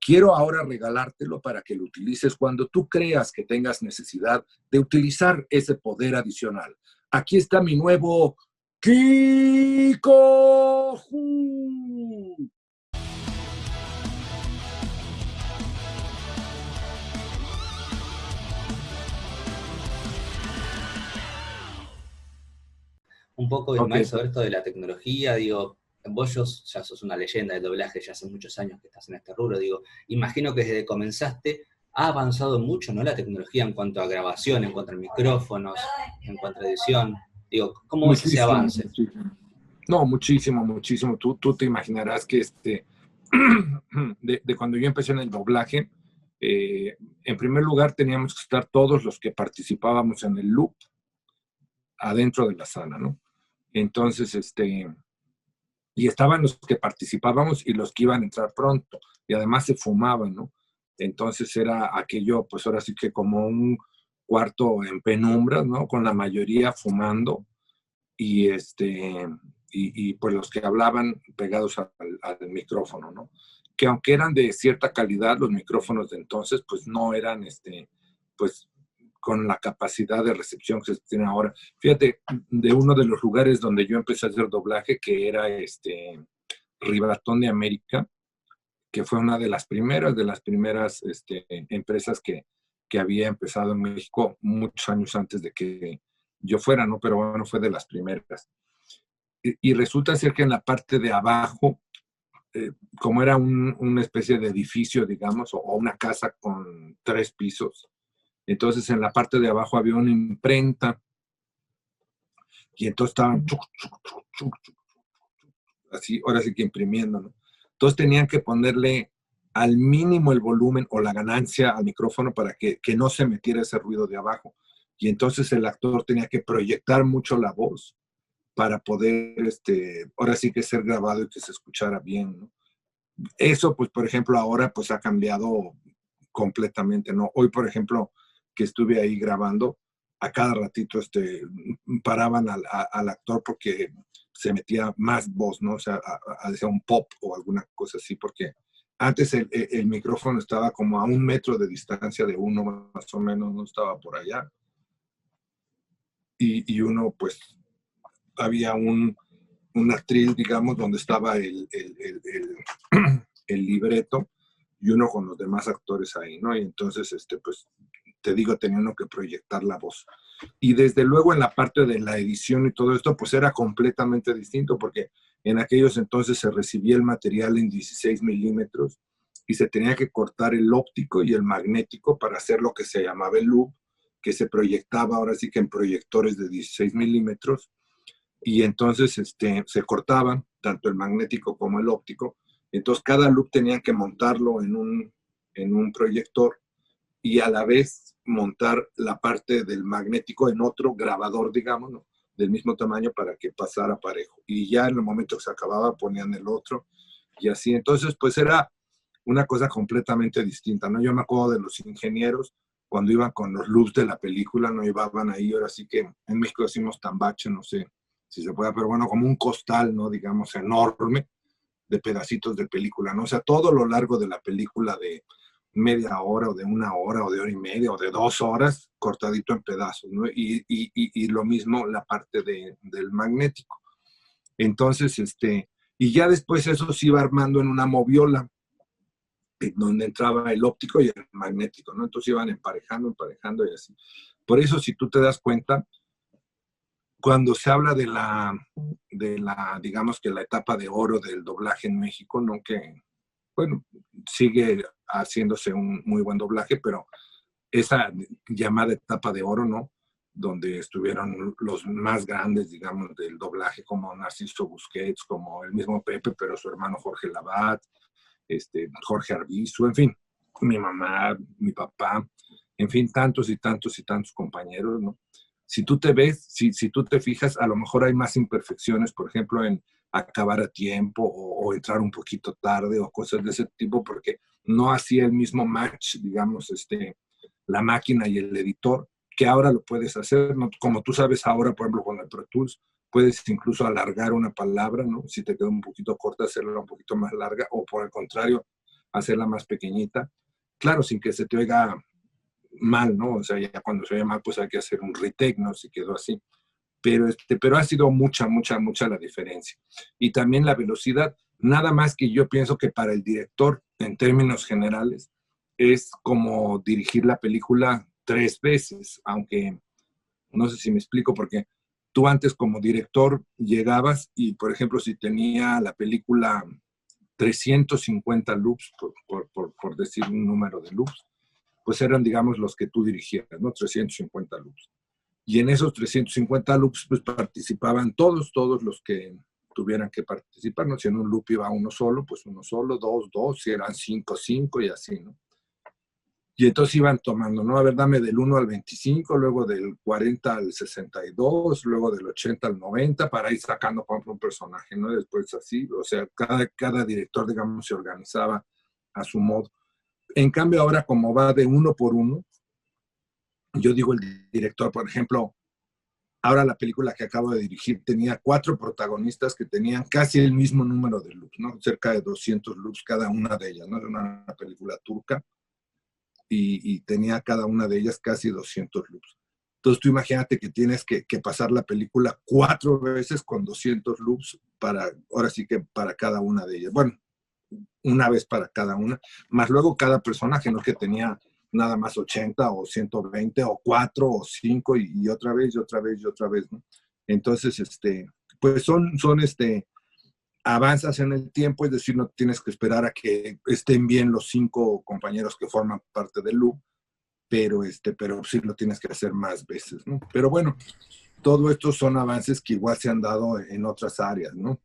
quiero ahora regalártelo para que lo utilices cuando tú creas que tengas necesidad de utilizar ese poder adicional. Aquí está mi nuevo Kiko. Un poco, Ok. Ismael, sobre esto de la tecnología, digo, vos ya sos una leyenda del doblaje, ya hace muchos años que estás en este rubro, digo, imagino que desde que comenzaste ha avanzado mucho, ¿no? La tecnología en cuanto a grabación, en cuanto a micrófonos, en cuanto a edición. Digo, ¿cómo ves ese Muchísimo, avance? muchísimo. No, muchísimo, muchísimo. Tú te imaginarás que de cuando yo empecé en el doblaje, en primer lugar teníamos que estar todos los que participábamos en el loop adentro de la sala, ¿no? Entonces, y estaban los que participábamos y los que iban a entrar pronto, y además se fumaban, ¿no? Entonces era aquello, pues ahora sí que como un cuarto en penumbra, ¿no? Con la mayoría fumando, y pues los que hablaban pegados al micrófono, ¿no? Que aunque eran de cierta calidad, los micrófonos de entonces, pues no eran, pues con la capacidad de recepción que se tiene ahora. Fíjate, de uno de los lugares donde yo empecé a hacer doblaje, que era Rivatón de América, que fue una de las primeras empresas que había empezado en México muchos años antes de que yo fuera, ¿no? Pero bueno, fue de las primeras. Y resulta ser que en la parte de abajo, como era una especie de edificio, digamos, o una casa con 3 pisos, entonces en la parte de abajo había una imprenta y entonces estaban así, ahora sí que imprimiendo, ¿no? Entonces tenían que ponerle al mínimo el volumen o la ganancia al micrófono para que no se metiera ese ruido de abajo. Y entonces el actor tenía que proyectar mucho la voz para poder, ahora sí que ser grabado y que se escuchara bien, ¿no? Eso, pues, por ejemplo, ahora pues ha cambiado completamente, ¿no? Hoy, por ejemplo, que estuve ahí grabando, a cada ratito paraban al actor porque se metía más voz, ¿no? O sea, hacía un pop o alguna cosa así, porque antes el micrófono estaba como a 1 metro de distancia de uno, más o menos, no estaba por allá. Y uno, pues, había un atril, digamos, donde estaba el libreto y uno con los demás actores ahí, ¿no? Y entonces, pues, te digo, tenía uno que proyectar la voz. Y desde luego en la parte de la edición y todo esto, pues era completamente distinto, porque en aquellos entonces se recibía el material en 16 milímetros y se tenía que cortar el óptico y el magnético para hacer lo que se llamaba el loop, que se proyectaba ahora sí que en proyectores de 16 milímetros, y entonces se cortaban tanto el magnético como el óptico. Entonces cada loop tenían que montarlo en un proyector y a la vez montar la parte del magnético en otro grabador, digamos, ¿no? Del mismo tamaño para que pasara parejo. Y ya en el momento que se acababa ponían el otro y así. Entonces, pues era una cosa completamente distinta, ¿no? Yo me acuerdo de los ingenieros cuando iban con los loops de la película, no iban ahí, ahora sí que en México decimos tambache, no sé si se puede, pero bueno, como un costal, ¿no? Digamos, enorme de pedacitos de película, ¿no? O sea, todo lo largo de la película de media hora o de 1 hora o de 1 hora y media o de 2 horas, cortadito en pedazos, ¿no? Y lo mismo la parte del magnético. Entonces, y ya después eso se iba armando en una moviola, donde entraba el óptico y el magnético, ¿no? Entonces iban emparejando y así. Por eso, si tú te das cuenta, cuando se habla digamos que la etapa de oro del doblaje en México, ¿no? Que, bueno, sigue haciéndose un muy buen doblaje, pero esa llamada etapa de oro, ¿no? Donde estuvieron los más grandes, digamos, del doblaje, como Narciso Busquets, como el mismo Pepe, pero su hermano Jorge Lavat, Jorge Arbizu, en fin, mi mamá, mi papá, en fin, tantos y tantos y tantos compañeros, ¿no? Si tú te ves, si tú te fijas, a lo mejor hay más imperfecciones, por ejemplo, en acabar a tiempo o entrar un poquito tarde o cosas de ese tipo, porque no hacía el mismo match, digamos, la máquina y el editor, que ahora lo puedes hacer, ¿no? Como tú sabes ahora, por ejemplo, con el Pro Tools, puedes incluso alargar una palabra, ¿no? Si te queda un poquito corta, hacerla un poquito más larga, o por el contrario, hacerla más pequeñita, claro, sin que se te oiga mal, ¿no? O sea, ya cuando se oye mal, pues hay que hacer un retake, ¿no? Si quedó así. Pero ha sido mucha la diferencia. Y también la velocidad, nada más que yo pienso que para el director, en términos generales, es como dirigir la película 3 veces, aunque no sé si me explico, porque tú antes como director llegabas y, por ejemplo, si tenía la película 350 loops, por decir un número de loops, pues eran, digamos, los que tú dirigías, ¿no? 350 loops. Y en esos 350 loops, pues participaban todos los que tuvieran que participar, ¿no? Si en un loop iba uno solo, pues uno solo, dos, si eran cinco y así, ¿no? Y entonces iban tomando, ¿no? A ver, dame del 1 al 25, luego del 40 al 62, luego del 80 al 90, para ir sacando, por ejemplo, un personaje, ¿no? Después así, o sea, cada director, digamos, se organizaba a su modo. En cambio, ahora como va de uno por uno, yo digo el director, por ejemplo, ahora la película que acabo de dirigir tenía 4 protagonistas que tenían casi el mismo número de loops, ¿no? Cerca de 200 loops cada una de ellas, ¿no? Era una película turca y tenía cada una de ellas casi 200 loops. Entonces tú imagínate que tienes que pasar la película 4 veces con 200 loops para, ahora sí que para cada una de ellas. Bueno, una vez para cada una, más luego cada personaje, no que tenía nada más 80 o 120 o 4 o 5 y otra vez y otra vez y otra vez, ¿no? Entonces, pues son avanzas en el tiempo, es decir, no tienes que esperar a que estén bien los 5 compañeros que forman parte del loop, pero sí lo tienes que hacer más veces, ¿no? Pero bueno, todo esto son avances que igual se han dado en otras áreas, ¿no?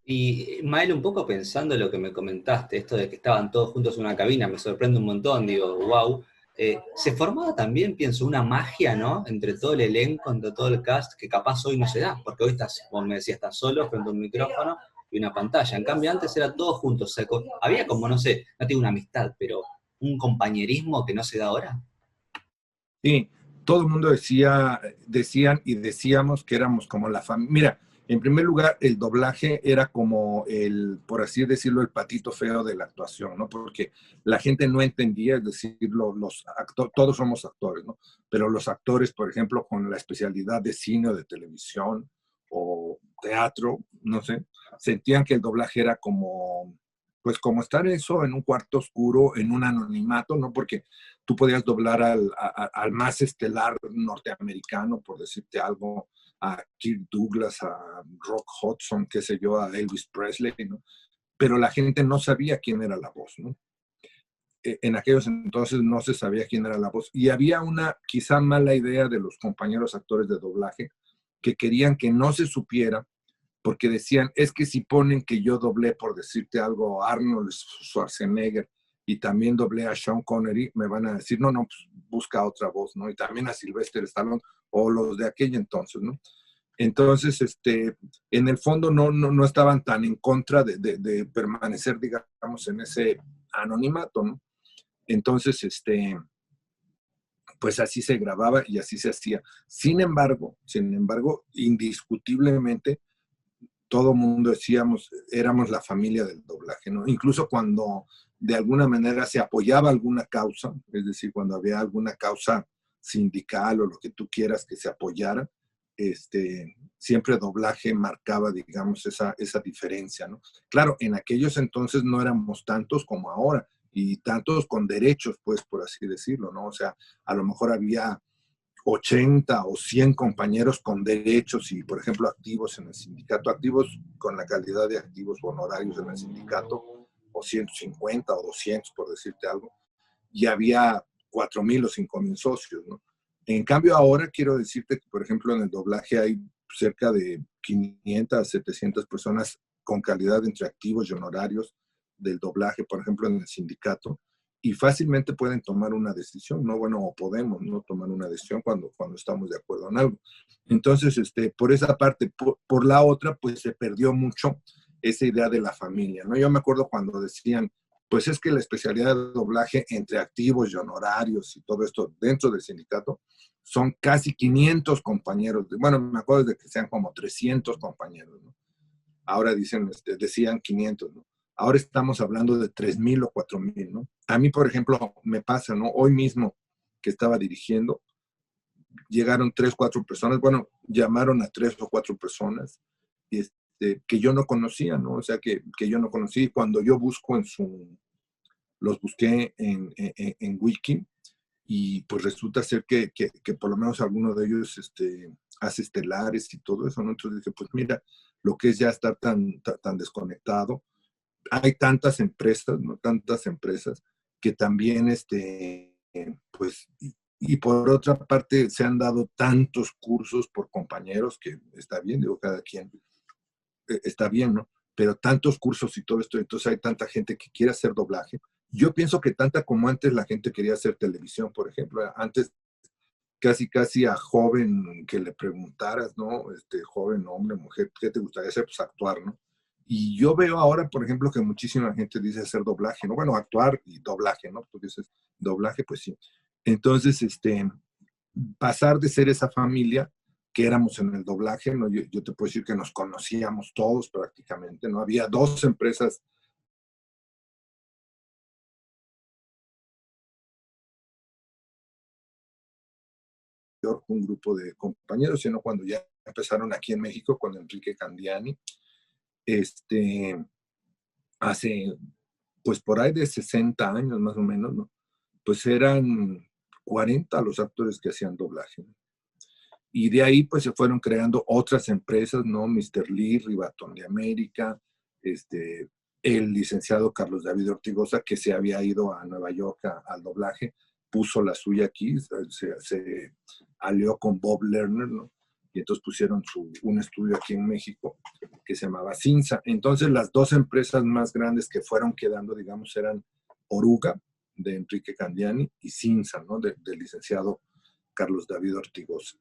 Y Mael, un poco pensando en lo que me comentaste, esto de que estaban todos juntos en una cabina, me sorprende un montón, digo, wow. Se formaba también, pienso, una magia, ¿no? Entre todo el elenco, entre todo el cast, que capaz hoy no se da, porque hoy estás, como me decías, estás solo frente a un micrófono y una pantalla. En cambio, antes era todos juntos, o sea, había como, no sé, no tengo una amistad, pero un compañerismo que no se da ahora. Sí, todo el mundo decían y decíamos que éramos como la familia. Mira, en primer lugar, el doblaje era como por así decirlo, el patito feo de la actuación, ¿no? Porque la gente no entendía, es decir, los actores, todos somos actores, ¿no? Pero los actores, por ejemplo, con la especialidad de cine o de televisión o teatro, no sé, sentían que el doblaje era como, pues como estar eso en un cuarto oscuro, en un anonimato, ¿no? Porque tú podías doblar al más estelar norteamericano, por decirte algo, a Kirk Douglas, a Rock Hudson, qué sé yo, a Elvis Presley, ¿no? Pero la gente no sabía quién era la voz, ¿no? En aquellos entonces no se sabía quién era la voz. Y había una quizá mala idea de los compañeros actores de doblaje que querían que no se supiera porque decían, es que si ponen que yo doblé, por decirte algo, a Arnold Schwarzenegger y también doblé a Sean Connery, me van a decir, no, no, pues busca otra voz, ¿no? Y también a Sylvester Stallone o los de aquel entonces, ¿no? Entonces, en el fondo no estaban tan en contra de permanecer, digamos, en ese anonimato, ¿no? Entonces, pues así se grababa y así se hacía. Sin embargo, indiscutiblemente, todo mundo decíamos, éramos la familia del doblaje, ¿no? Incluso cuando de alguna manera se apoyaba alguna causa, es decir, cuando había alguna causa sindical o lo que tú quieras que se apoyara, siempre doblaje marcaba, digamos, esa diferencia, ¿no? Claro, en aquellos entonces no éramos tantos como ahora, y tantos con derechos, pues, por así decirlo, ¿no? O sea, a lo mejor había 80 o 100 compañeros con derechos y, por ejemplo, activos en el sindicato, activos con la calidad de activos o honorarios en el sindicato, o 150 o 200, por decirte algo, y había 4,000 o 5,000 socios, ¿no? En cambio, ahora quiero decirte que, por ejemplo, en el doblaje hay cerca de 500, 700 personas con calidad entre activos y honorarios del doblaje, por ejemplo, en el sindicato, y fácilmente pueden tomar una decisión, ¿no? Bueno, o podemos, ¿no? Tomar una decisión cuando estamos de acuerdo en algo. Entonces, por esa parte, por la otra, pues se perdió mucho esa idea de la familia, ¿no? Yo me acuerdo cuando decían, pues es que la especialidad de doblaje entre activos y honorarios y todo esto dentro del sindicato son casi 500 compañeros. Bueno, me acuerdo de que sean como 300 compañeros, ¿no? Ahora decían 500, ¿no? ahora estamos hablando de 3,000 o 4,000, ¿no? A mí, por ejemplo, me pasa, ¿no? Hoy mismo que estaba dirigiendo, llegaron 3, 4 personas, bueno, llamaron a 3 o 4 personas que yo no conocía, ¿no? O sea, que yo no conocí. Cuando yo busco los busqué en Wiki, y pues resulta ser que por lo menos alguno de ellos hace estelares y todo eso, ¿no? Entonces dije, pues mira, lo que es ya estar tan desconectado. Hay tantas empresas, ¿no? Tantas empresas que también, pues, y por otra parte se han dado tantos cursos por compañeros que está bien, digo, cada quien está bien, ¿no? Pero tantos cursos y todo esto, entonces hay tanta gente que quiere hacer doblaje. Yo pienso que tanta como antes la gente quería hacer televisión, por ejemplo. Antes casi a joven que le preguntaras, ¿no? Joven, hombre, mujer, ¿qué te gustaría hacer? Pues actuar, ¿no? Y yo veo ahora, por ejemplo, que muchísima gente dice hacer doblaje, ¿no? Bueno, actuar y doblaje, ¿no? Tú dices doblaje, pues sí. Entonces, pasar de ser esa familia que éramos en el doblaje, ¿no? Yo te puedo decir que nos conocíamos todos prácticamente, ¿no? Había 2 empresas, un grupo de compañeros, sino cuando ya empezaron aquí en México con Enrique Candiani, este, hace, pues por ahí de 60 años más o menos, ¿no? Pues eran 40 los actores que hacían doblaje, ¿no? Y de ahí pues se fueron creando otras empresas, ¿no? Mr. Lee, Rivatón de América, el licenciado Carlos David Ortigosa, que se había ido a Nueva York al doblaje, puso la suya aquí, se alió con Bob Lerner, ¿no? Y entonces pusieron un estudio aquí en México que se llamaba Cinza. Entonces las 2 empresas más grandes que fueron quedando, digamos, eran Oruga, de Enrique Candiani, y Cinza, ¿no? Del licenciado Carlos David Ortigosa.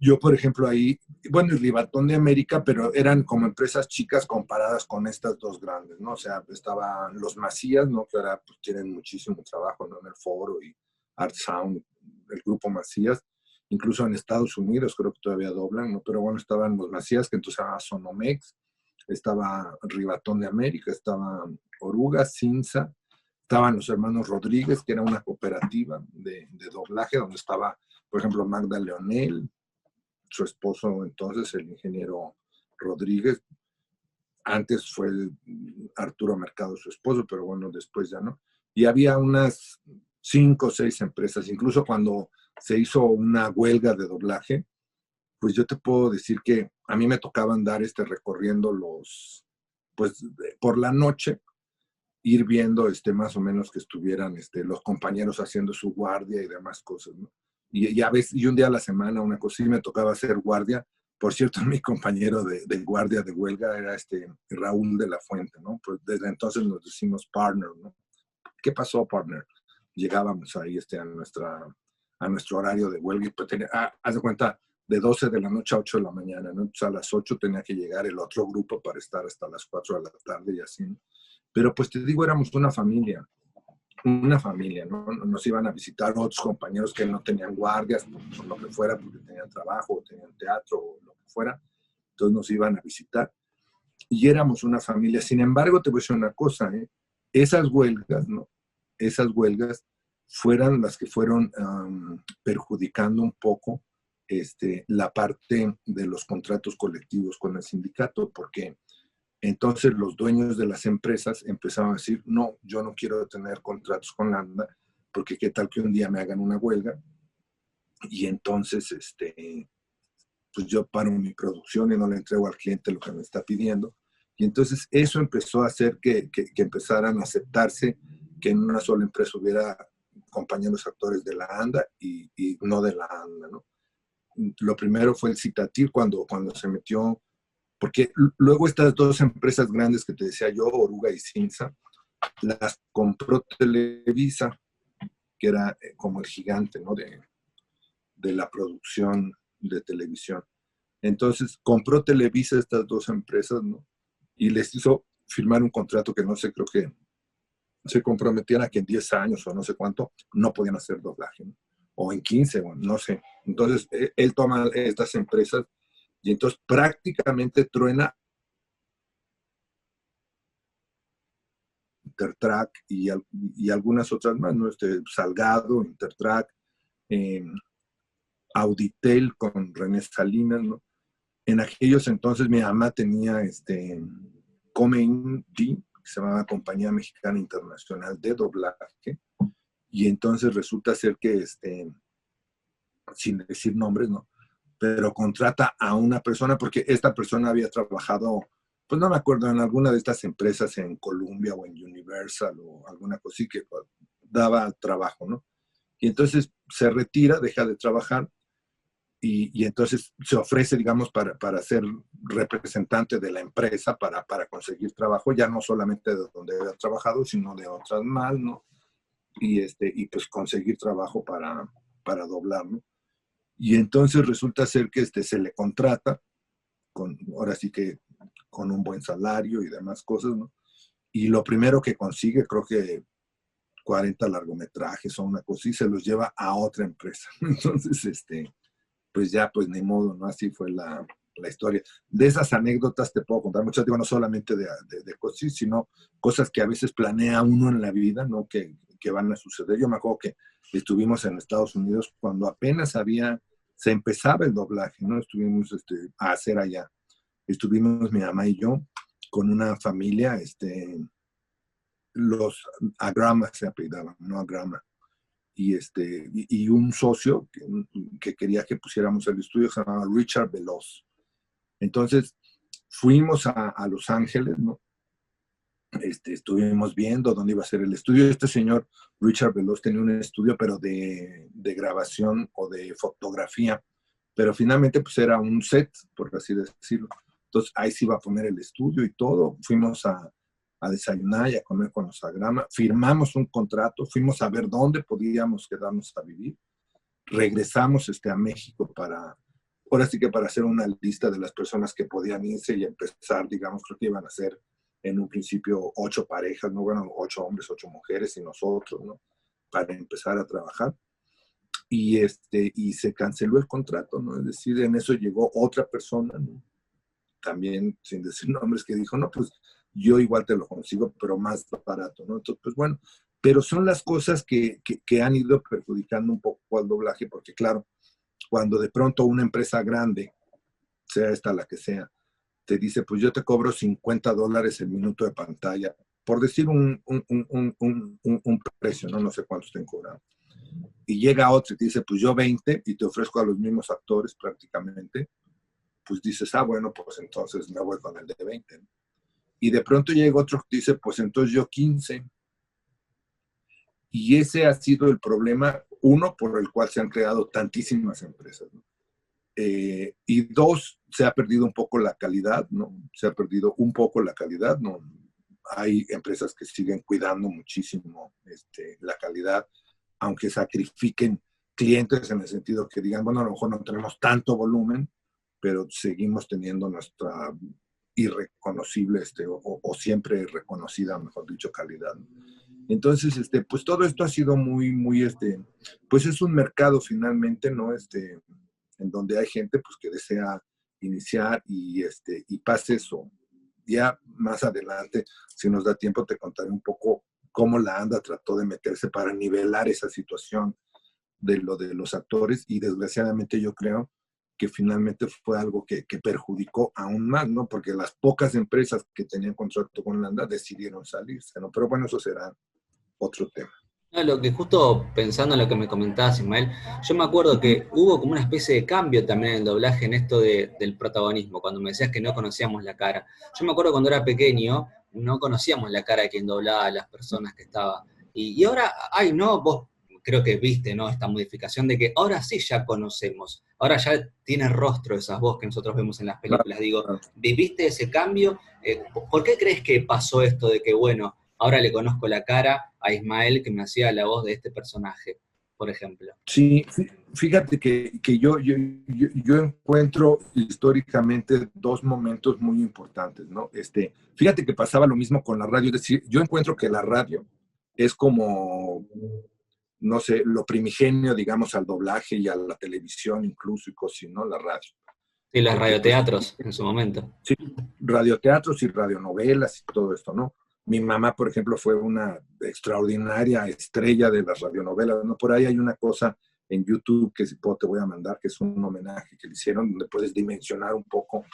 Yo, por ejemplo, ahí, bueno, y Rivatón de América, pero eran como empresas chicas comparadas con estas 2 grandes, ¿no? O sea, estaban los Macías, ¿no? Que ahora pues, tienen muchísimo trabajo, ¿no? En el Foro y Art Sound, el grupo Macías. Incluso en Estados Unidos creo que todavía doblan, ¿no? Pero bueno, estaban los Macías, que entonces se llamaba Sonomex, estaba Rivatón de América, estaba Oruga, Cinza, estaban los hermanos Rodríguez, que era una cooperativa de doblaje, donde estaba, por ejemplo, Magda Leonel, su esposo entonces, el ingeniero Rodríguez. Antes fue Arturo Mercado su esposo, pero bueno, después ya no. Y había unas 5 o 6 empresas, incluso cuando se hizo una huelga de doblaje, pues yo te puedo decir que a mí me tocaba andar recorriendo pues por la noche, ir viendo más o menos que estuvieran los compañeros haciendo su guardia y demás cosas, ¿no? Y a veces, y un día a la semana, una cosa sí me tocaba hacer guardia. Por cierto, mi compañero de guardia de huelga era Raúl de la Fuente, ¿no? Pues desde entonces nos decimos partner, ¿no? ¿Qué pasó, partner? Llegábamos ahí a nuestro horario de huelga y pues haz de cuenta, de 12 de la noche a 8 de la mañana, ¿no? Pues a las 8 tenía que llegar el otro grupo para estar hasta las 4 de la tarde y así, ¿no? Pero pues te digo, éramos una familia, ¿no? Nos iban a visitar otros compañeros que no tenían guardias, por lo que fuera, porque tenían trabajo, o tenían teatro, o lo que fuera. Entonces nos iban a visitar. Y éramos una familia. Sin embargo, te voy a decir una cosa, ¿eh? Esas huelgas, ¿no? Esas huelgas fueron las que fueron perjudicando un poco la parte de los contratos colectivos con el sindicato, porque entonces los dueños de las empresas empezaron a decir, no, yo no quiero tener contratos con la ANDA, porque qué tal que un día me hagan una huelga y entonces pues yo paro mi producción y no le entrego al cliente lo que me está pidiendo. Y entonces eso empezó a hacer que empezaran a aceptarse que en una sola empresa hubiera compañeros actores de la ANDA y no de la ANDA, ¿no? Lo primero fue el Citatir cuando se metió, porque luego estas 2 empresas grandes que te decía yo, Oruga y Cinza, las compró Televisa, que era como el gigante, ¿no? de la producción de televisión. Entonces compró Televisa estas 2 empresas, ¿no? Y les hizo firmar un contrato que no sé, creo que se comprometían a que en 10 años o no sé cuánto no podían hacer doblaje, ¿no? O en 15, o no sé. Entonces él toma estas empresas y entonces prácticamente truena Intertrack y algunas otras más, ¿no? Salgado, Intertrack, eh, Auditel con René Salinas, ¿no? En aquellos entonces mi mamá tenía Come que se llamaba Compañía Mexicana Internacional de Doblaje, y entonces resulta ser que, sin decir nombres, ¿no? Pero contrata a una persona porque esta persona había trabajado, pues no me acuerdo, en alguna de estas empresas en Columbia o en Universal o alguna cosa así que daba trabajo, ¿no? Y entonces se retira, deja de trabajar y entonces se ofrece, digamos, para ser representante de la empresa, para conseguir trabajo, ya no solamente de donde había trabajado, sino de otras más, ¿no? Y pues conseguir trabajo para doblar, ¿no? Y entonces resulta ser que se le contrata, ahora sí que con un buen salario y demás cosas, ¿no? Y lo primero que consigue, creo que 40 largometrajes o una cosa, y se los lleva a otra empresa. Entonces, pues ya, pues ni modo, ¿no? Así fue la historia. De esas anécdotas te puedo contar muchas, digo, no solamente de cosas, sino cosas que a veces planea uno en la vida, ¿no? Que van a suceder. Yo me acuerdo que estuvimos en Estados Unidos cuando apenas se empezaba el doblaje, ¿no? Estuvimos a hacer allá. Estuvimos mi mamá y yo con una familia, los Agrama se apellidaban, no Agrama. Y un socio que quería que pusiéramos el estudio se llamaba Richard Veloz. Entonces fuimos a Los Ángeles, ¿no? Estuvimos viendo dónde iba a ser el estudio. Este señor Richard Veloz tenía un estudio, pero de grabación o de fotografía, pero finalmente pues era un set, por así decirlo. Entonces ahí se iba a poner el estudio y todo. Fuimos a desayunar y a comer con los Agrama, firmamos un contrato, fuimos a ver dónde podíamos quedarnos a vivir, regresamos a México ahora sí que para hacer una lista de las personas que podían irse y empezar, digamos, creo que iban a ser en un principio 8 parejas, ¿no? Bueno, 8 hombres, 8 mujeres y nosotros, ¿no? Para empezar a trabajar. Y se canceló el contrato, ¿no? Es decir, en eso llegó otra persona, ¿no? También sin decir nombres, que dijo, no, pues yo igual te lo consigo, pero más barato, ¿no? Entonces, pues bueno, pero son las cosas que han ido perjudicando un poco al doblaje, porque claro, cuando de pronto una empresa grande, sea esta la que sea, te dice, pues yo te cobro $50 el minuto de pantalla, por decir un precio, ¿no? No sé cuánto estén cobrando. Y llega otro y te dice, pues yo 20 y te ofrezco a los mismos actores prácticamente, pues dices, bueno, pues entonces me voy con el de 20, ¿no? Y de pronto llega otro que dice, pues entonces yo 15. Y ese ha sido el problema, uno, por el cual se han creado tantísimas empresas, ¿no? Y dos, se ha perdido un poco la calidad, ¿no? Se ha perdido un poco la calidad, ¿no? Hay empresas que siguen cuidando muchísimo la calidad, aunque sacrifiquen clientes en el sentido que digan, bueno, a lo mejor no tenemos tanto volumen, pero seguimos teniendo nuestra irreconocible o siempre reconocida, mejor dicho, calidad. Entonces, pues todo esto ha sido muy, muy, pues es un mercado finalmente, ¿no? En donde hay gente pues que desea iniciar y pase eso. Ya más adelante, si nos da tiempo, te contaré un poco cómo la ANDA trató de meterse para nivelar esa situación de lo de los actores, y desgraciadamente yo creo que finalmente fue algo que perjudicó aún más, ¿no? Porque las pocas empresas que tenían contrato con la ANDA decidieron salirse, ¿no? Pero bueno, eso será otro tema. No, lo que justo pensando en lo que me comentabas, Ismael, yo me acuerdo que hubo como una especie de cambio también en el doblaje en esto del protagonismo, cuando me decías que no conocíamos la cara. Yo me acuerdo cuando era pequeño, no conocíamos la cara de quien doblaba a las personas que estaba. Y ahora, ay, no, vos creo que viste, ¿no? Esta modificación de que ahora sí ya conocemos, ahora ya tiene rostro esas voces que nosotros vemos en las películas. Digo, ¿viviste ese cambio? ¿Por qué crees que pasó esto de que, bueno, ahora le conozco la cara a Ismael que me hacía la voz de este personaje, por ejemplo? Sí, fíjate que yo encuentro históricamente dos momentos muy importantes, ¿no? Fíjate que pasaba lo mismo con la radio, es decir, yo encuentro que la radio es como, no sé, lo primigenio, digamos, al doblaje y a la televisión incluso, y cosas, ¿no? La radio. Sí, los Porque, pues, radioteatros en su momento. sí, radioteatros y radionovelas y todo esto, ¿no? Mi mamá, por ejemplo, fue una extraordinaria estrella de las radionovelas, ¿no? Por ahí hay una cosa en YouTube que si puedo te voy a mandar, que es un homenaje que le hicieron, donde puedes dimensionar un poco,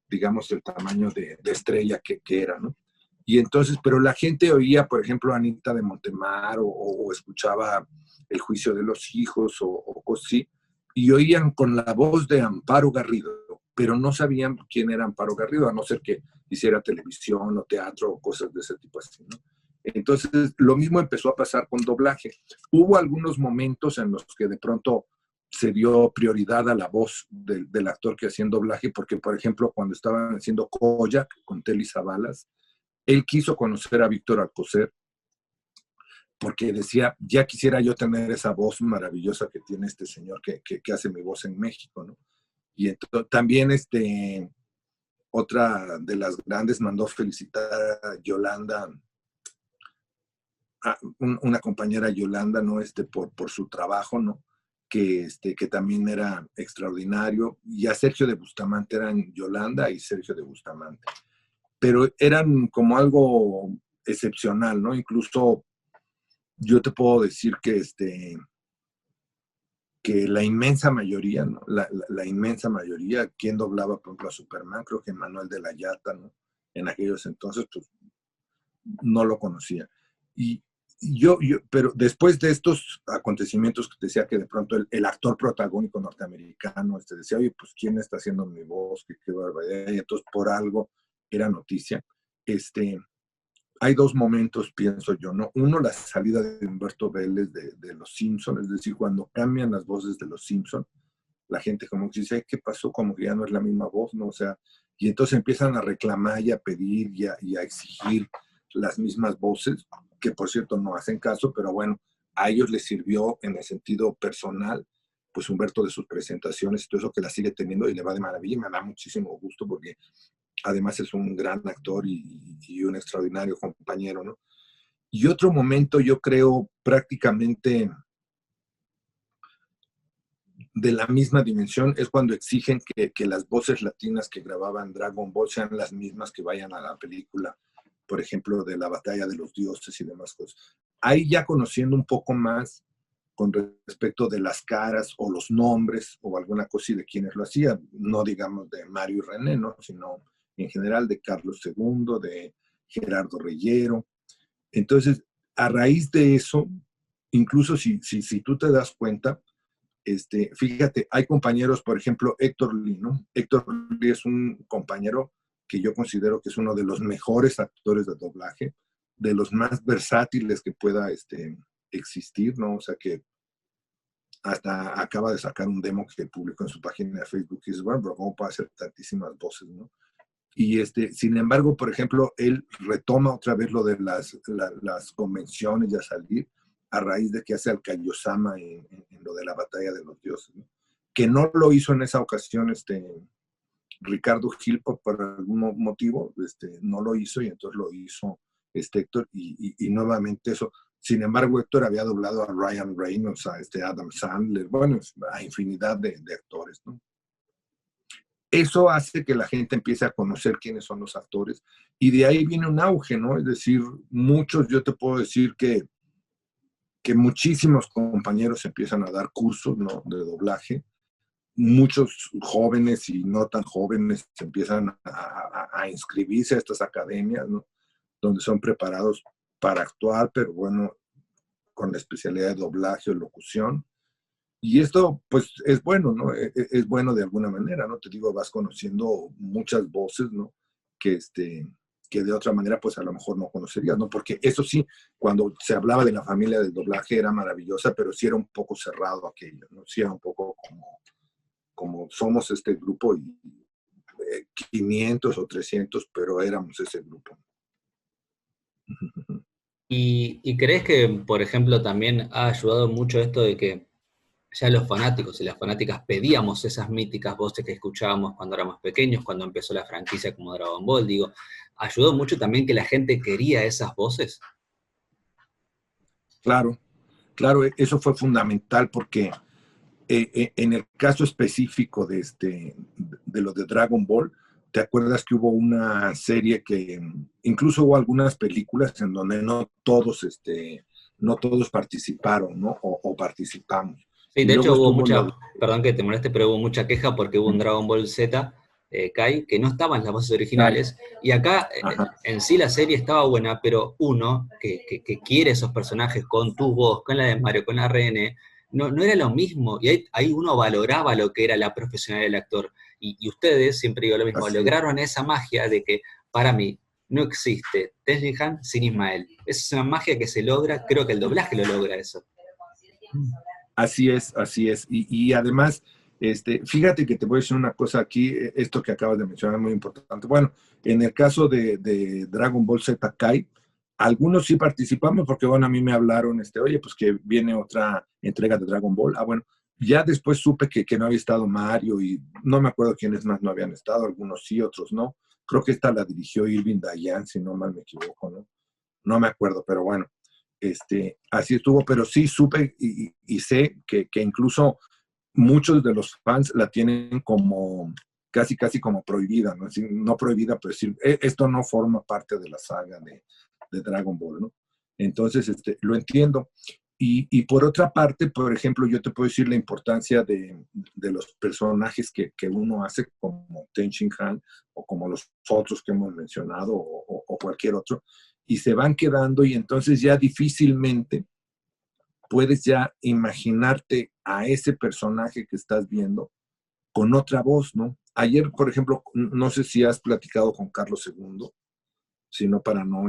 digamos, el tamaño de estrella que era, ¿no? Y entonces, pero la gente oía, por ejemplo, a Anita de Montemar o escuchaba El juicio de los hijos o cosas así, y oían con la voz de Amparo Garrido, pero no sabían quién era Amparo Garrido, a no ser que hiciera televisión o teatro o cosas de ese tipo así, ¿no? Entonces, lo mismo empezó a pasar con doblaje. Hubo algunos momentos en los que de pronto se dio prioridad a la voz del actor que hacía en doblaje, porque, por ejemplo, cuando estaban haciendo Kojak con Telly Savalas, él quiso conocer a Víctor Alcocer porque decía, ya quisiera yo tener esa voz maravillosa que tiene este señor que hace mi voz en México, ¿no? Y entonces, también otra de las grandes mandó felicitar a Yolanda, una compañera Yolanda, ¿no? Por su trabajo, ¿no? Que también era extraordinario. Y a Sergio de Bustamante, eran Yolanda y Sergio de Bustamante. Pero eran como algo excepcional, ¿no? Incluso yo te puedo decir que la inmensa mayoría, ¿no? La inmensa mayoría, quien doblaba, por ejemplo, a Superman, creo que Manuel de la Llata, ¿no? En aquellos entonces, pues, no lo conocía. Y pero después de estos acontecimientos que te decía que de pronto el actor protagónico norteamericano decía, oye, pues, ¿quién está haciendo mi voz? Qué barbaridad. Y entonces, por algo, era noticia. Hay dos momentos, pienso yo, ¿no? Uno, la salida de Humberto Vélez de Los Simpsons, es decir, cuando cambian las voces de Los Simpsons, la gente como que dice, ¿qué pasó? Como que ya no es la misma voz, ¿no? O sea, y entonces empiezan a reclamar y a pedir y a exigir las mismas voces, que por cierto no hacen caso, pero bueno, a ellos les sirvió en el sentido personal, pues Humberto de sus presentaciones y todo eso que la sigue teniendo y le va de maravilla y me da muchísimo gusto porque además es un gran actor y un extraordinario compañero, ¿no? Y otro momento, yo creo, prácticamente de la misma dimensión, es cuando exigen que las voces latinas que grababan Dragon Ball sean las mismas que vayan a la película, por ejemplo, de la batalla de los dioses y demás cosas. Ahí ya conociendo un poco más con respecto de las caras o los nombres o alguna cosa y de quienes lo hacían, no digamos de Mario y René, ¿no? Sino en general de Carlos II, de Gerardo Reyero. Entonces, a raíz de eso, incluso si tú te das cuenta, fíjate, hay compañeros, por ejemplo, Héctor Lee, ¿no? Héctor Lee es un compañero que yo considero que es uno de los mejores actores de doblaje, de los más versátiles que pueda existir, ¿no? O sea que hasta acaba de sacar un demo que publicó en su página de Facebook y dice, bueno, pero ¿cómo puede hacer tantísimas voces, no? Y sin embargo, por ejemplo, él retoma otra vez lo de las convenciones y a salir a raíz de que hace al Kaiosama en lo de la batalla de los dioses, ¿no? Que no lo hizo en esa ocasión Ricardo Gil por algún motivo, no lo hizo y entonces lo hizo Héctor y nuevamente eso. Sin embargo, Héctor había doblado a Ryan Reynolds, a Adam Sandler, bueno, a infinidad de actores, ¿no? Eso hace que la gente empiece a conocer quiénes son los actores y de ahí viene un auge, ¿no? Es decir, muchos, yo te puedo decir que muchísimos compañeros empiezan a dar cursos, ¿no? De doblaje, muchos jóvenes y no tan jóvenes empiezan a inscribirse a estas academias, ¿no? Donde son preparados para actuar, pero bueno, con la especialidad de doblaje o locución. Y esto, pues, es bueno, ¿no? Es bueno de alguna manera, ¿no? Te digo, vas conociendo muchas voces, ¿no? Que de otra manera, pues, a lo mejor no conocerías, ¿no? Porque eso sí, cuando se hablaba de la familia del doblaje era maravillosa, pero sí era un poco cerrado aquello, ¿no? Sí era un poco como somos este grupo y 500 o 300, pero éramos ese grupo. ¿Y crees que, por ejemplo, también ha ayudado mucho esto de que ya los fanáticos y las fanáticas pedíamos esas míticas voces que escuchábamos cuando éramos pequeños, cuando empezó la franquicia como Dragon Ball? Digo, ¿ayudó mucho también que la gente quería esas voces? Claro, claro, eso fue fundamental porque en el caso específico de lo de Dragon Ball, ¿Te acuerdas que hubo una serie que incluso hubo algunas películas en donde no todos participaron, ¿no? O participamos. Sí, Y de hecho luego hubo estuvo lo mucha, de... perdón que te moleste, pero hubo mucha queja porque hubo un Dragon Ball Z, Kai, que no estaban las voces Ay, originales, y acá ajá, en sí la serie estaba buena, pero uno que quiere esos personajes con tu voz, con la de Mario, con la RN, no era lo mismo, y ahí uno valoraba lo que era la profesionalidad del actor, y ustedes, siempre digo lo mismo, así es. lograron esa magia de que, para mí, no existe Teslihan sin Ismael. Esa es una magia que se logra, creo que el doblaje lo logra eso. Así es, así es. Y además, fíjate que te voy a decir una cosa aquí, esto que acabas de mencionar es muy importante. Bueno, en el caso de Dragon Ball Z Kai, algunos sí participamos porque, bueno, a mí me hablaron, oye, pues que viene otra entrega de Dragon Ball. Ah, bueno, ya después supe que no había estado Mario y no me acuerdo quiénes más no habían estado, algunos sí, otros no. Creo que esta la dirigió Irving Dayan, si no mal me equivoco, ¿no? No me acuerdo, pero bueno, así estuvo, pero sí supe y sé que incluso muchos de los fans la tienen como casi como prohibida, ¿no? Así, no prohibida, pero decir, esto no forma parte de la saga de Dragon Ball, ¿no? Entonces, lo entiendo. Y por otra parte, por ejemplo, yo te puedo decir la importancia de los personajes que uno hace, como Ten Shin Han, o como los otros que hemos mencionado, o cualquier otro, y se van quedando, y entonces ya difícilmente puedes ya imaginarte a ese personaje que estás viendo con otra voz, ¿no? Ayer, por ejemplo, no sé si has platicado con Carlos II, sino para no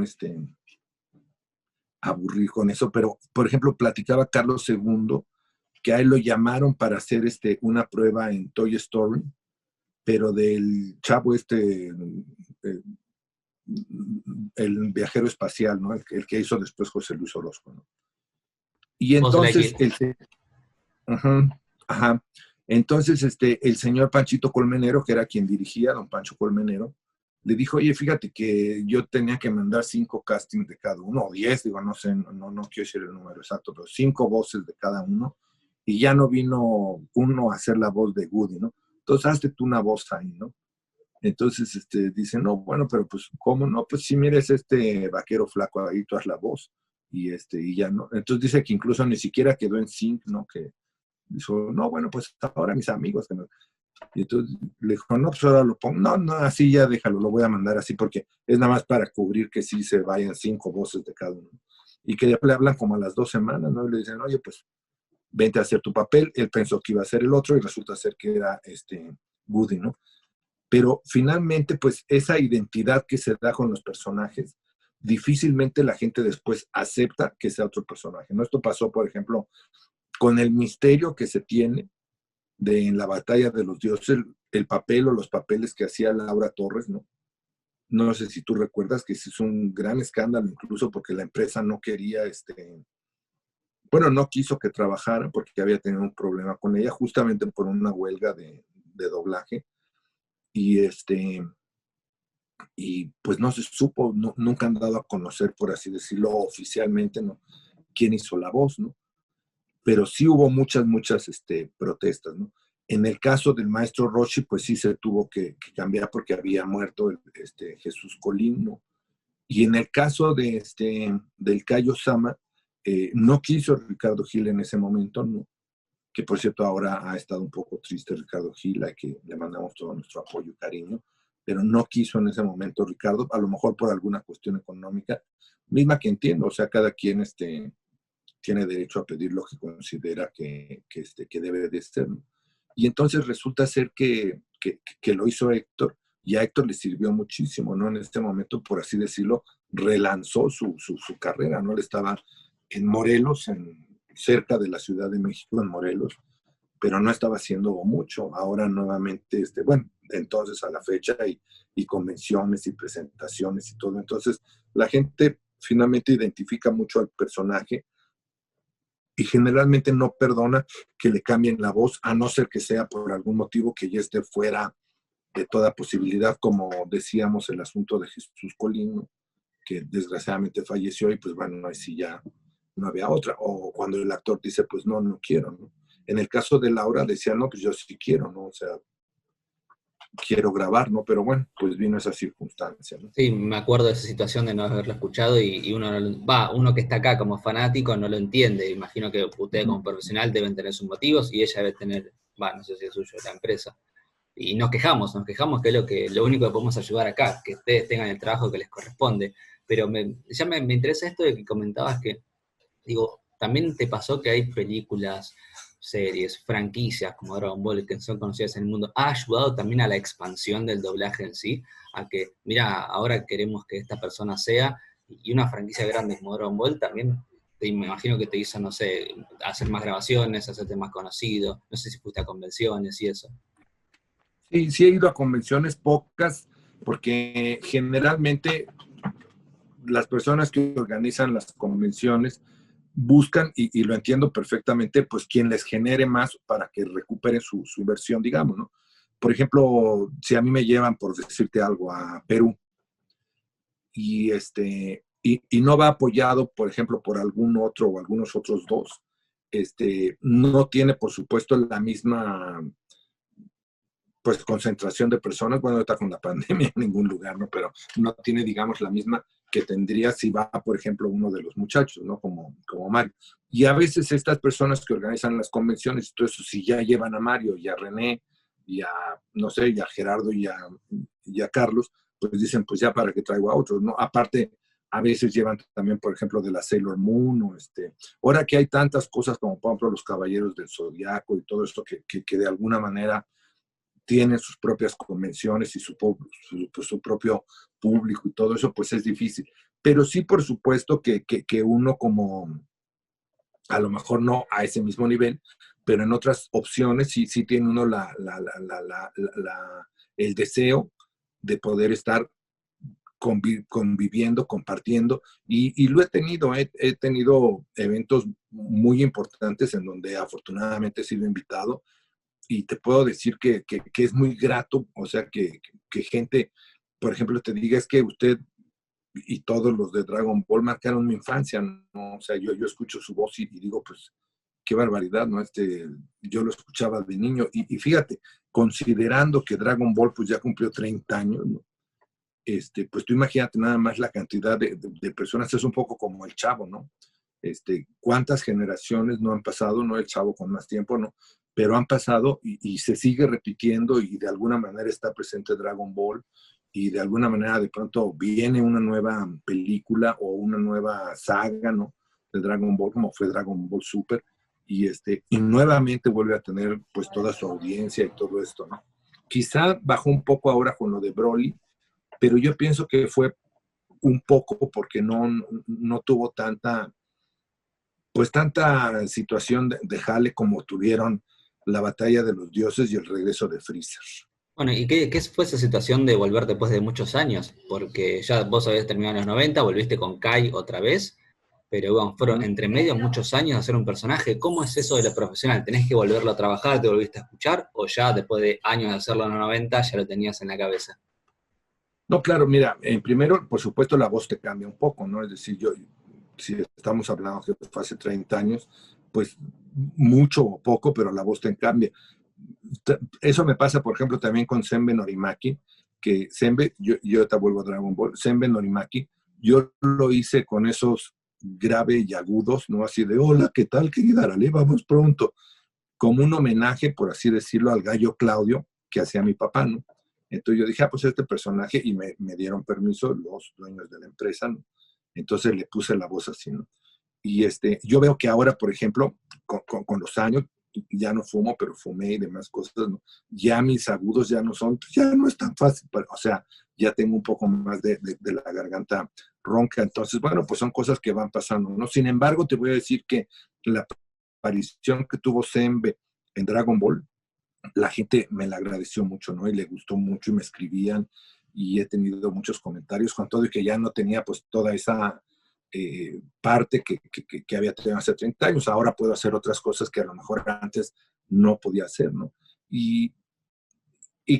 aburrir con eso, pero, por ejemplo, platicaba Carlos II que a él lo llamaron para hacer una prueba en Toy Story, pero del chavo el viajero espacial, ¿no? El que hizo después José Luis Orozco, ¿no? Y Buzz entonces, Lightyear. ajá, ajá. Entonces, el señor Panchito Colmenero, que era quien dirigía, don Pancho Colmenero, le dijo, oye, fíjate que yo tenía que mandar 5 castings de cada uno, o 10, digo, no sé, no quiero decir el número exacto, pero 5 voces de cada uno, y ya no vino uno a hacer la voz de Woody, ¿no? Entonces, hazte tú una voz ahí, ¿no? Entonces, dice, no, bueno, pero pues, ¿cómo no? Pues si mires vaquero flaco ahí, tú haz la voz, y ya no. Entonces dice que incluso ni siquiera quedó en sync, ¿no? Que dijo, no, bueno, pues ahora mis amigos. Que no. Y entonces le dijo, no, pues ahora lo pongo. No, no, así ya déjalo, lo voy a mandar así porque es nada más para cubrir que sí se vayan 5 voces de cada uno. Y que le hablan como a las 2 semanas, ¿no? Y le dicen, oye, pues vente a hacer tu papel. Él pensó que iba a ser el otro y resulta ser que era Woody, ¿no? Pero finalmente, pues esa identidad que se da con los personajes, difícilmente la gente después acepta que sea otro personaje, ¿no? Esto pasó, por ejemplo, con el misterio que se tiene en la batalla de los dioses, el papel o los papeles que hacía Laura Torres, ¿no? No sé si tú recuerdas que se hizo un gran escándalo, incluso porque la empresa no quería, bueno, no quiso que trabajara porque había tenido un problema con ella, justamente por una huelga de doblaje. Y y pues no se supo, nunca han dado a conocer, por así decirlo, oficialmente, ¿no? Quién hizo la voz, ¿no? Pero sí hubo muchas protestas, ¿no? En el caso del maestro Roshi, pues sí se tuvo que cambiar porque había muerto Jesús Colín, ¿no? Y en el caso del Cayo Sama, no quiso Ricardo Gil en ese momento, ¿no? Que por cierto ahora ha estado un poco triste Ricardo Gil, a que le mandamos todo nuestro apoyo y cariño, pero no quiso en ese momento Ricardo, a lo mejor por alguna cuestión económica, misma que entiendo, o sea, cada quien tiene derecho a pedir lo que considera que debe de ser, ¿no? Y entonces resulta ser que lo hizo Héctor, y a Héctor le sirvió muchísimo, ¿no? En este momento, por así decirlo, relanzó su carrera, ¿no? Él estaba en Morelos, cerca de la Ciudad de México, en Morelos, pero no estaba haciendo mucho. Ahora nuevamente, bueno, entonces a la fecha y convenciones y presentaciones y todo. Entonces, la gente finalmente identifica mucho al personaje y generalmente no perdona que le cambien la voz, a no ser que sea por algún motivo que ya esté fuera de toda posibilidad, como decíamos el asunto de Jesús Colín, que desgraciadamente falleció y pues bueno, ahí sí ya no había otra. O cuando el actor dice, pues no quiero, ¿no? En el caso de Laura decía, no, pues yo sí quiero, ¿no? O sea, quiero grabar, ¿no? Pero bueno, pues vino esa circunstancia, ¿no? Sí, me acuerdo de esa situación de no haberlo escuchado y uno, uno que está acá como fanático no lo entiende. Imagino que ustedes como profesional deben tener sus motivos y ella debe tener, no sé si es suyo, la empresa. Y nos quejamos que es lo único que podemos ayudar acá, que ustedes tengan el trabajo que les corresponde. Pero me interesa esto de que comentabas que, digo, también te pasó que hay películas, series, franquicias como Dragon Ball que son conocidas en el mundo. ¿Ha ayudado también a la expansión del doblaje en sí? A que, mira, ahora queremos que esta persona sea, y una franquicia grande como Dragon Ball también, me imagino que te hizo, no sé, hacer más grabaciones, hacerte más conocido, no sé si fuiste a convenciones y eso. Sí, sí he ido a convenciones pocas, porque generalmente las personas que organizan las convenciones buscan, y lo entiendo perfectamente, pues quien les genere más para que recuperen su inversión, digamos, ¿no? Por ejemplo, si a mí me llevan, por decirte algo, a Perú, y no va apoyado, por ejemplo, por algún otro o algunos otros dos, no tiene, por supuesto, la misma pues concentración de personas, bueno, está con la pandemia en ningún lugar, ¿no? Pero no tiene, digamos, la misma que tendría si va, por ejemplo, uno de los muchachos, ¿no? Como Mario. Y a veces estas personas que organizan las convenciones, todo eso, si ya llevan a Mario y a René y a, no sé, y a Gerardo y a Carlos, pues dicen, pues ya para que traigo a otros, ¿no? Aparte, a veces llevan también, por ejemplo, de la Sailor Moon, o ahora que hay tantas cosas como, por ejemplo, los Caballeros del Zodiaco y todo esto que de alguna manera tienen sus propias convenciones y su propio público y todo eso, pues es difícil. Pero sí, por supuesto, que uno como, a lo mejor no a ese mismo nivel, pero en otras opciones sí tiene uno el deseo de poder estar conviviendo, compartiendo, y lo he tenido, he tenido eventos muy importantes en donde afortunadamente he sido invitado, y te puedo decir que es muy grato, o sea, que gente, por ejemplo, te diga, es que usted y todos los de Dragon Ball marcaron mi infancia, ¿no? O sea, yo escucho su voz y digo, pues, qué barbaridad, ¿no? Yo lo escuchaba de niño, y fíjate, considerando que Dragon Ball pues ya cumplió 30 años, ¿no? Pues tú imagínate nada más la cantidad de personas, es un poco como el Chavo, ¿no? Cuántas generaciones no han pasado, no el Chavo con más tiempo, ¿no? Pero han pasado, y se sigue repitiendo, y de alguna manera está presente Dragon Ball, y de alguna manera de pronto viene una nueva película o una nueva saga, ¿no? De Dragon Ball, como fue Dragon Ball Super, y nuevamente vuelve a tener pues toda su audiencia y todo esto, ¿no? Quizá bajó un poco ahora con lo de Broly, pero yo pienso que fue un poco porque no tuvo tanta situación de jale como tuvieron la batalla de los dioses y el regreso de Freezer. Bueno, ¿y qué fue esa situación de volver después de muchos años? Porque ya vos habías terminado en los 90, volviste con Kai otra vez, pero bueno, fueron entre medio muchos años de hacer un personaje. ¿Cómo es eso de lo profesional? ¿Tenés que volverlo a trabajar, te volviste a escuchar, o ya después de años de hacerlo en los 90 ya lo tenías en la cabeza? No, claro, mira, primero, por supuesto, la voz te cambia un poco, ¿no? Es decir, si estamos hablando que fue hace 30 años, pues mucho o poco, pero la voz te cambia. Eso me pasa, por ejemplo, también con Senbei Norimaki, que Senbei, yo te vuelvo a Dragon Ball, Senbei Norimaki, yo lo hice con esos graves y agudos, ¿no? Así de, hola, ¿qué tal, querida Arale? Vamos pronto. Como un homenaje, por así decirlo, al gallo Claudio que hacía mi papá, ¿no? Entonces yo dije, pues este personaje, y me dieron permiso los dueños de la empresa, ¿no? Entonces le puse la voz así, ¿no? Y yo veo que ahora, por ejemplo, con los años, ya no fumo, pero fumé y demás cosas, ¿no? Ya mis agudos ya no son, pues ya no es tan fácil, o sea, ya tengo un poco más de la garganta ronca, entonces, bueno, pues son cosas que van pasando, ¿no? Sin embargo, te voy a decir que la aparición que tuvo Sembe en Dragon Ball, la gente me la agradeció mucho, ¿no? Y le gustó mucho y me escribían, y he tenido muchos comentarios con todo, y que ya no tenía pues toda esa parte que había tenido hace 30 años. Ahora puedo hacer otras cosas que a lo mejor antes no podía hacer, ¿no? Y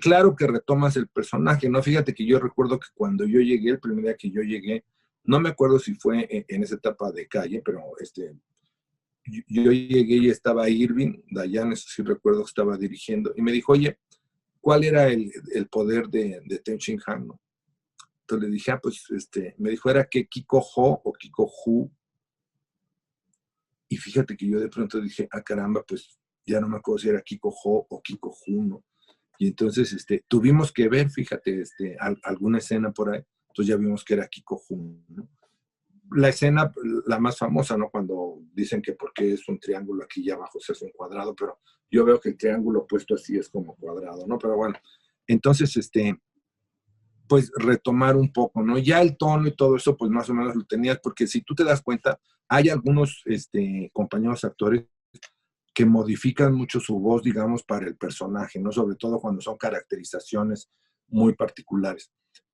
claro que retomas el personaje, ¿no? Fíjate que yo recuerdo que cuando yo llegué, el primer día que yo llegué, no me acuerdo si fue en esa etapa de calle, pero yo llegué y estaba Irving Dayan, eso sí recuerdo que estaba dirigiendo, y me dijo, oye, cuál era el poder de Ten Shin Han, ¿no? Entonces le dije, pues, me dijo, era que Kiko Ho o Kiko Hu. Y fíjate que yo de pronto dije, caramba, pues ya no me acuerdo si era Kiko Ho o Kiko Hu, ¿no? Y entonces tuvimos que ver, fíjate, alguna escena por ahí. Entonces ya vimos que era Kiko Hu, ¿no? La escena, la más famosa, ¿no? Cuando dicen que porque es un triángulo aquí y abajo se hace un cuadrado, pero yo veo que el triángulo puesto así es como cuadrado, ¿no? Pero bueno, entonces, pues retomar un poco, ¿no? Ya el tono y todo eso, pues más o menos lo tenías, porque si tú te das cuenta, hay algunos compañeros actores que modifican mucho su voz, digamos, para el personaje, ¿no? Sobre todo cuando son caracterizaciones muy particulares.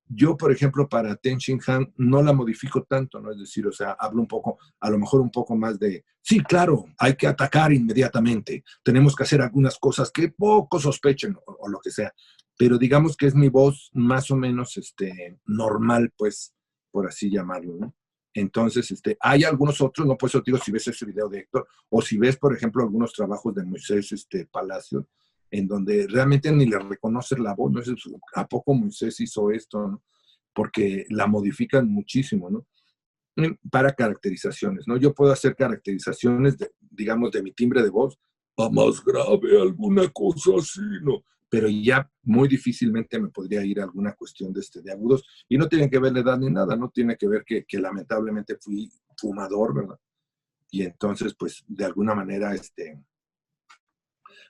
Yo, por ejemplo, para Ten Shin Han no la modifico tanto, ¿no? Es decir, o sea, hablo un poco, a lo mejor un poco más de, sí, claro, hay que atacar inmediatamente, tenemos que hacer algunas cosas que poco sospechen o lo que sea, pero digamos que es mi voz más o menos normal, pues, por así llamarlo, ¿no? Entonces, hay algunos otros, no, pues eso digo, si ves ese video de Héctor, o si ves, por ejemplo, algunos trabajos de Moisés Palacio, en donde realmente ni le reconoces la voz, ¿no? ¿A poco Moisés hizo esto, no? Porque la modifican muchísimo, ¿no? Para caracterizaciones, ¿no? Yo puedo hacer caracterizaciones, digamos, de mi timbre de voz, a más grave, alguna cosa así, ¿no? Pero ya muy difícilmente me podría ir a alguna cuestión de agudos, y no tiene que ver la edad ni nada, no tiene que ver que lamentablemente fui fumador, ¿verdad? Y entonces, pues, de alguna manera,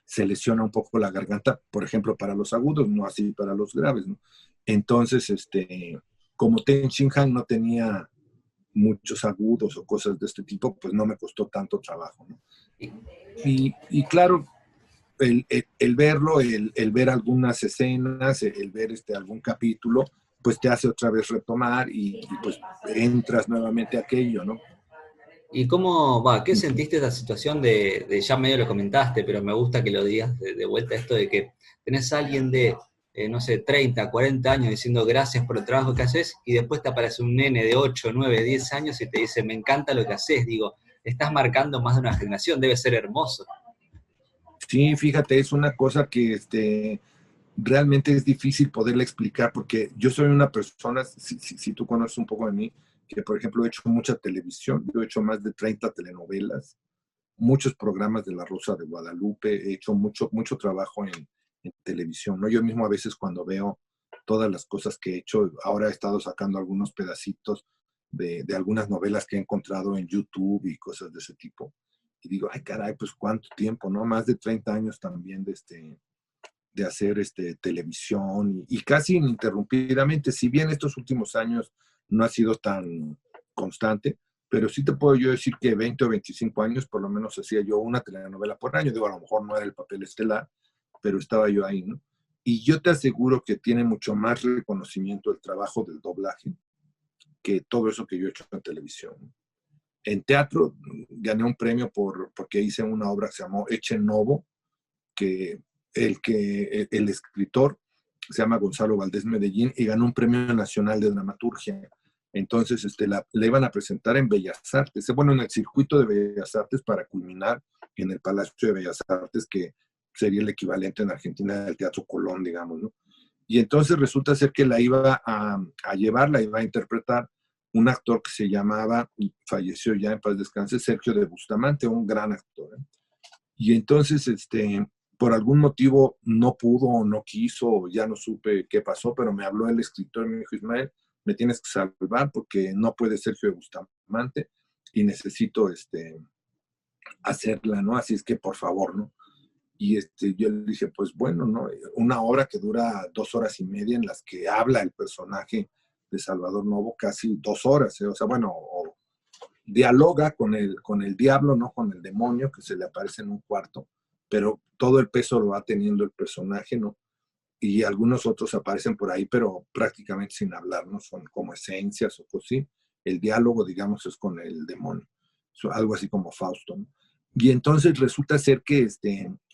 se lesiona un poco la garganta, por ejemplo, para los agudos, no así para los graves, ¿no? Entonces, como Ten Shin Han no tenía muchos agudos o cosas de este tipo, pues no me costó tanto trabajo, ¿no? Y claro, el verlo, el ver algunas escenas, el ver algún capítulo, pues te hace otra vez retomar y pues entras nuevamente a aquello, ¿no? ¿Y cómo, va, qué sentiste esa situación ya medio lo comentaste, pero me gusta que lo digas de vuelta esto de que tenés a alguien de, no sé, 30, 40 años diciendo gracias por el trabajo que haces y después te aparece un nene de 8, 9, 10 años y te dice me encanta lo que haces? Digo, estás marcando más de una generación, debe ser hermoso. Sí, fíjate, es una cosa que realmente es difícil poderle explicar porque yo soy una persona, si tú conoces un poco de mí, que por ejemplo he hecho mucha televisión, yo he hecho más de 30 telenovelas, muchos programas de La Rosa de Guadalupe, he hecho mucho trabajo en televisión, ¿no? Yo mismo a veces cuando veo todas las cosas que he hecho, ahora he estado sacando algunos pedacitos de algunas novelas que he encontrado en YouTube y cosas de ese tipo. Y digo, ay caray, pues cuánto tiempo, ¿no? Más de 30 años también de hacer televisión y casi ininterrumpidamente, si bien estos últimos años no ha sido tan constante, pero sí te puedo yo decir que 20 o 25 años por lo menos hacía yo una telenovela por año, digo, a lo mejor no era el papel estelar, pero estaba yo ahí, ¿no? Y yo te aseguro que tiene mucho más reconocimiento el trabajo del doblaje que todo eso que yo he hecho en televisión, ¿no? En teatro gané un premio porque hice una obra que se llamó Eche Novo, que el escritor se llama Gonzalo Valdés Medellín y ganó un premio nacional de dramaturgia. Entonces, le iban a presentar en Bellas Artes, bueno, en el circuito de Bellas Artes para culminar en el Palacio de Bellas Artes, que sería el equivalente en Argentina del Teatro Colón, digamos, ¿no? Y entonces resulta ser que la iba a llevar, la iba a interpretar un actor que se llamaba, y falleció ya en paz descanse, Sergio de Bustamante, un gran actor, ¿eh? Y entonces, por algún motivo no pudo o no quiso, ya no supe qué pasó, pero me habló el escritor y me dijo, Ismael, me tienes que salvar porque no puede Sergio de Bustamante y necesito hacerla, ¿no? Así es que por favor, ¿no? Y yo le dije, pues bueno, ¿no? Una obra que dura 2 horas y media en las que habla el personaje de Salvador Novo casi 2 horas, ¿eh? O sea, bueno, dialoga con el diablo, ¿no? Con el demonio que se le aparece en un cuarto, pero todo el peso lo va teniendo el personaje, ¿no? Y algunos otros aparecen por ahí, pero prácticamente sin hablar, ¿no? Son como esencias o cosas así. El diálogo, digamos, es con el demonio. Algo así como Fausto, ¿no? Y entonces resulta ser que,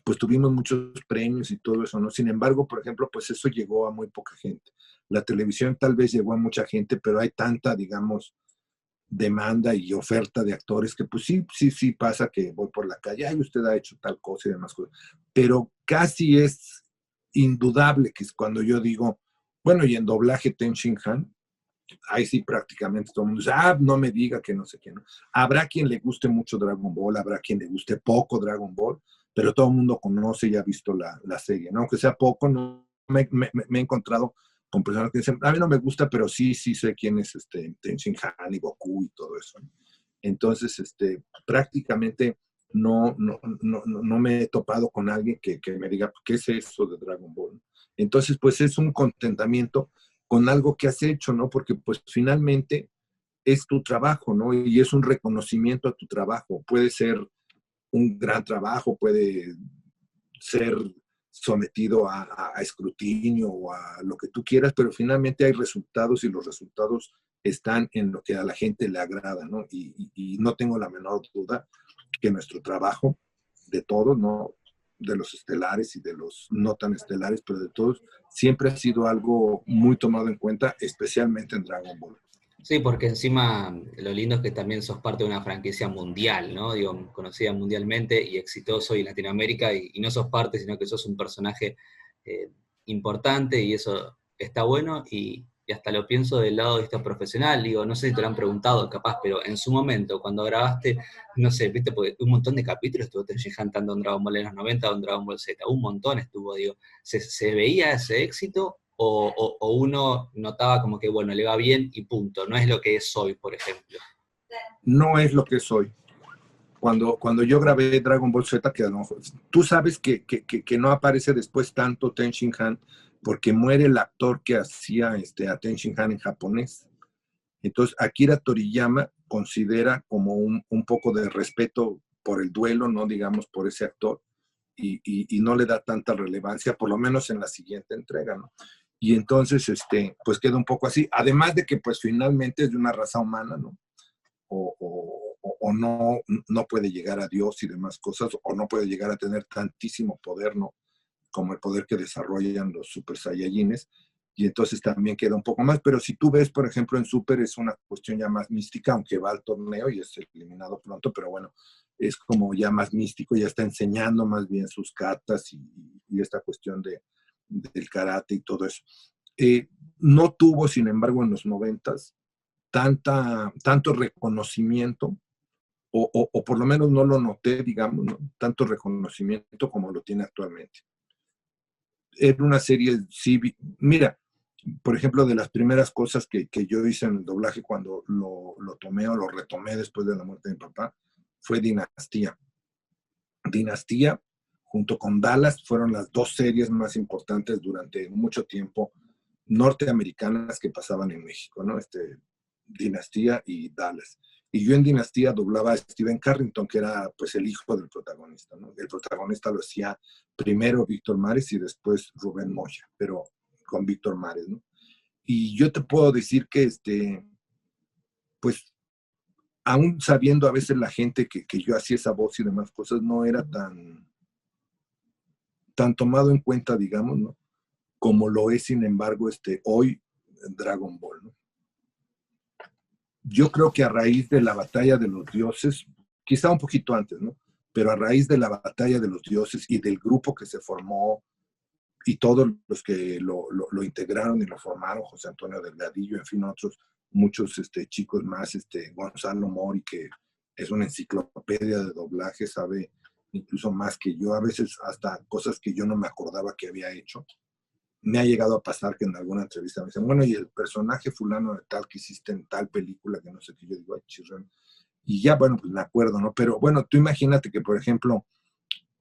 pues tuvimos muchos premios y todo eso, ¿no? Sin embargo, por ejemplo, pues eso llegó a muy poca gente. La televisión tal vez llegó a mucha gente, pero hay tanta, digamos, demanda y oferta de actores que pues sí pasa que voy por la calle, ay, usted ha hecho tal cosa y demás cosas, pero casi es indudable que es cuando yo digo, bueno, y en doblaje Ten Shin Han, ahí sí prácticamente todo el mundo dice, no me diga que no sé qué, ¿no? Habrá quien le guste mucho Dragon Ball, habrá quien le guste poco Dragon Ball, pero todo el mundo conoce y ha visto la serie, ¿no? Aunque sea poco, no, me he encontrado con personas que dicen, a mí no me gusta, pero sí sé quién es Ten Shin Han y Goku y todo eso, ¿no? Entonces, prácticamente no me he topado con alguien que me diga, ¿qué es eso de Dragon Ball? Entonces, pues es un contentamiento con algo que has hecho, ¿no? Porque pues finalmente es tu trabajo, ¿no? Y es un reconocimiento a tu trabajo. Puede ser un gran trabajo, puede ser sometido a escrutinio o a lo que tú quieras, pero finalmente hay resultados y los resultados están en lo que a la gente le agrada, ¿no? Y no tengo la menor duda que nuestro trabajo, de todos, ¿no? De los estelares y de los no tan estelares, pero de todos, siempre ha sido algo muy tomado en cuenta, especialmente en Dragon Ball. Sí, porque encima lo lindo es que también sos parte de una franquicia mundial, ¿no? Digo, conocida mundialmente y exitoso y en Latinoamérica, y no sos parte, sino que sos un personaje eh, importante y eso está bueno y hasta lo pienso del lado de esto profesional, digo, no sé si te lo han preguntado capaz, pero en su momento, cuando grabaste, no sé, viste, porque un montón de capítulos estuvo Tenchihan tanto en Dragon Ball en los 90 o en Dragon Ball Z, un montón estuvo, digo, ¿se veía ese éxito? O uno notaba como que, bueno, le va bien y punto, no es lo que es hoy, por ejemplo. No es lo que soy. Cuando yo grabé Dragon Ball Z, que a lo mejor, tú sabes que no aparece después tanto Ten Shin Han, porque muere el actor que hacía a Ten Shin Han en japonés. Entonces, Akira Toriyama considera como un poco de respeto por el duelo, ¿no? Digamos, por ese actor, y no le da tanta relevancia, por lo menos en la siguiente entrega, ¿no? Y entonces, pues queda un poco así. Además de que, pues finalmente es de una raza humana, ¿no? O no puede llegar a Dios y demás cosas, o no puede llegar a tener tantísimo poder, ¿no? Como el poder que desarrollan los Super Saiyajines, y entonces también queda un poco más, pero si tú ves, por ejemplo, en Super es una cuestión ya más mística, aunque va al torneo y es eliminado pronto, pero bueno, es como ya más místico, ya está enseñando más bien sus katas y esta cuestión del karate y todo eso. No tuvo, sin embargo, en los 90s tanto reconocimiento, o por lo menos no lo noté, digamos, ¿no? Tanto reconocimiento como lo tiene actualmente. Era una serie, sí, mira, por ejemplo, de las primeras cosas que yo hice en el doblaje cuando lo tomé o lo retomé después de la muerte de mi papá, fue Dinastía. Dinastía, junto con Dallas, fueron las dos series más importantes durante mucho tiempo norteamericanas que pasaban en México, ¿no? Dinastía y Dallas. Y yo en Dinastía doblaba a Steven Carrington, que era pues el hijo del protagonista, ¿no? El protagonista lo hacía primero Víctor Mares y después Rubén Moya, pero con Víctor Mares, ¿no? Y yo te puedo decir que, pues, aún sabiendo a veces la gente que yo hacía esa voz y demás cosas, no era tan tomado en cuenta, digamos, ¿no? Como lo es, sin embargo, hoy Dragon Ball, ¿no? Yo creo que a raíz de la batalla de los dioses, quizá un poquito antes, ¿no? Pero a raíz de la batalla de los dioses y del grupo que se formó y todos los que lo integraron y lo formaron, José Antonio Delgadillo, en fin, otros, muchos chicos más, Gonzalo Mori, que es una enciclopedia de doblaje, sabe incluso más que yo, a veces hasta cosas que yo no me acordaba que había hecho. Me ha llegado a pasar que en alguna entrevista me dicen, bueno, y el personaje fulano de tal que hiciste en tal película, que no sé qué, yo digo, ay, chirrón. Y ya, bueno, pues me acuerdo, ¿no? Pero bueno, tú imagínate que, por ejemplo,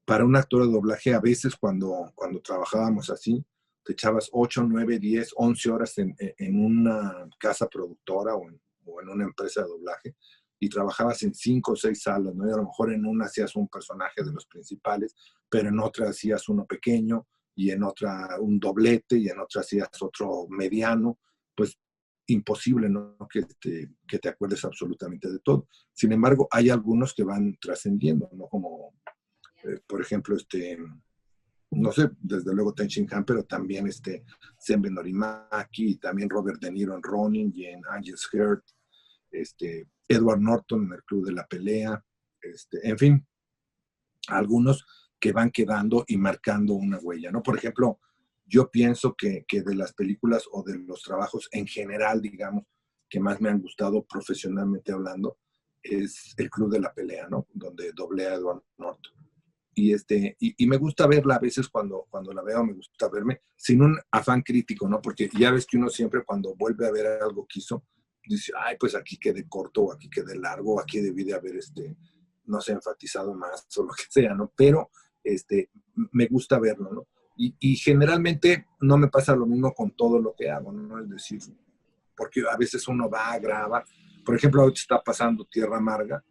para un actor de doblaje, a veces cuando trabajábamos así, te echabas 8, 9, 10, 11 horas en una casa productora o en una empresa de doblaje y trabajabas en 5 o 6 salas, ¿no? Y a lo mejor en una hacías un personaje de los principales, pero en otra hacías uno pequeño y en otra un doblete y en otra hacías otro mediano, pues imposible, ¿no? Que te acuerdes absolutamente de todo. Sin embargo, hay algunos que van trascendiendo, ¿no? Como por ejemplo, no sé, desde luego Ten Shin Han, pero también Senbei Norimaki, y también Robert De Niro en Ronin y en Angel's Heart, Edward Norton en el Club de la Pelea, en fin, algunos que van quedando y marcando una huella, ¿no? Por ejemplo, yo pienso que de las películas o de los trabajos en general, digamos, que más me han gustado profesionalmente hablando, es El Club de la Pelea, ¿no? Donde doblea a Edward Norton. Y me gusta verla a veces cuando la veo, me gusta verme sin un afán crítico, ¿no? Porque ya ves que uno siempre cuando vuelve a ver algo que hizo, dice, ay, pues aquí quedé corto, o aquí quedé largo, o aquí debí de haber, no sé, enfatizado más, o lo que sea, ¿no? Pero me gusta verlo, ¿no? Y generalmente no me pasa lo mismo con todo lo que hago, ¿no? Es decir, porque a veces uno va, graba, por ejemplo, ahorita está pasando Tierra Amarga,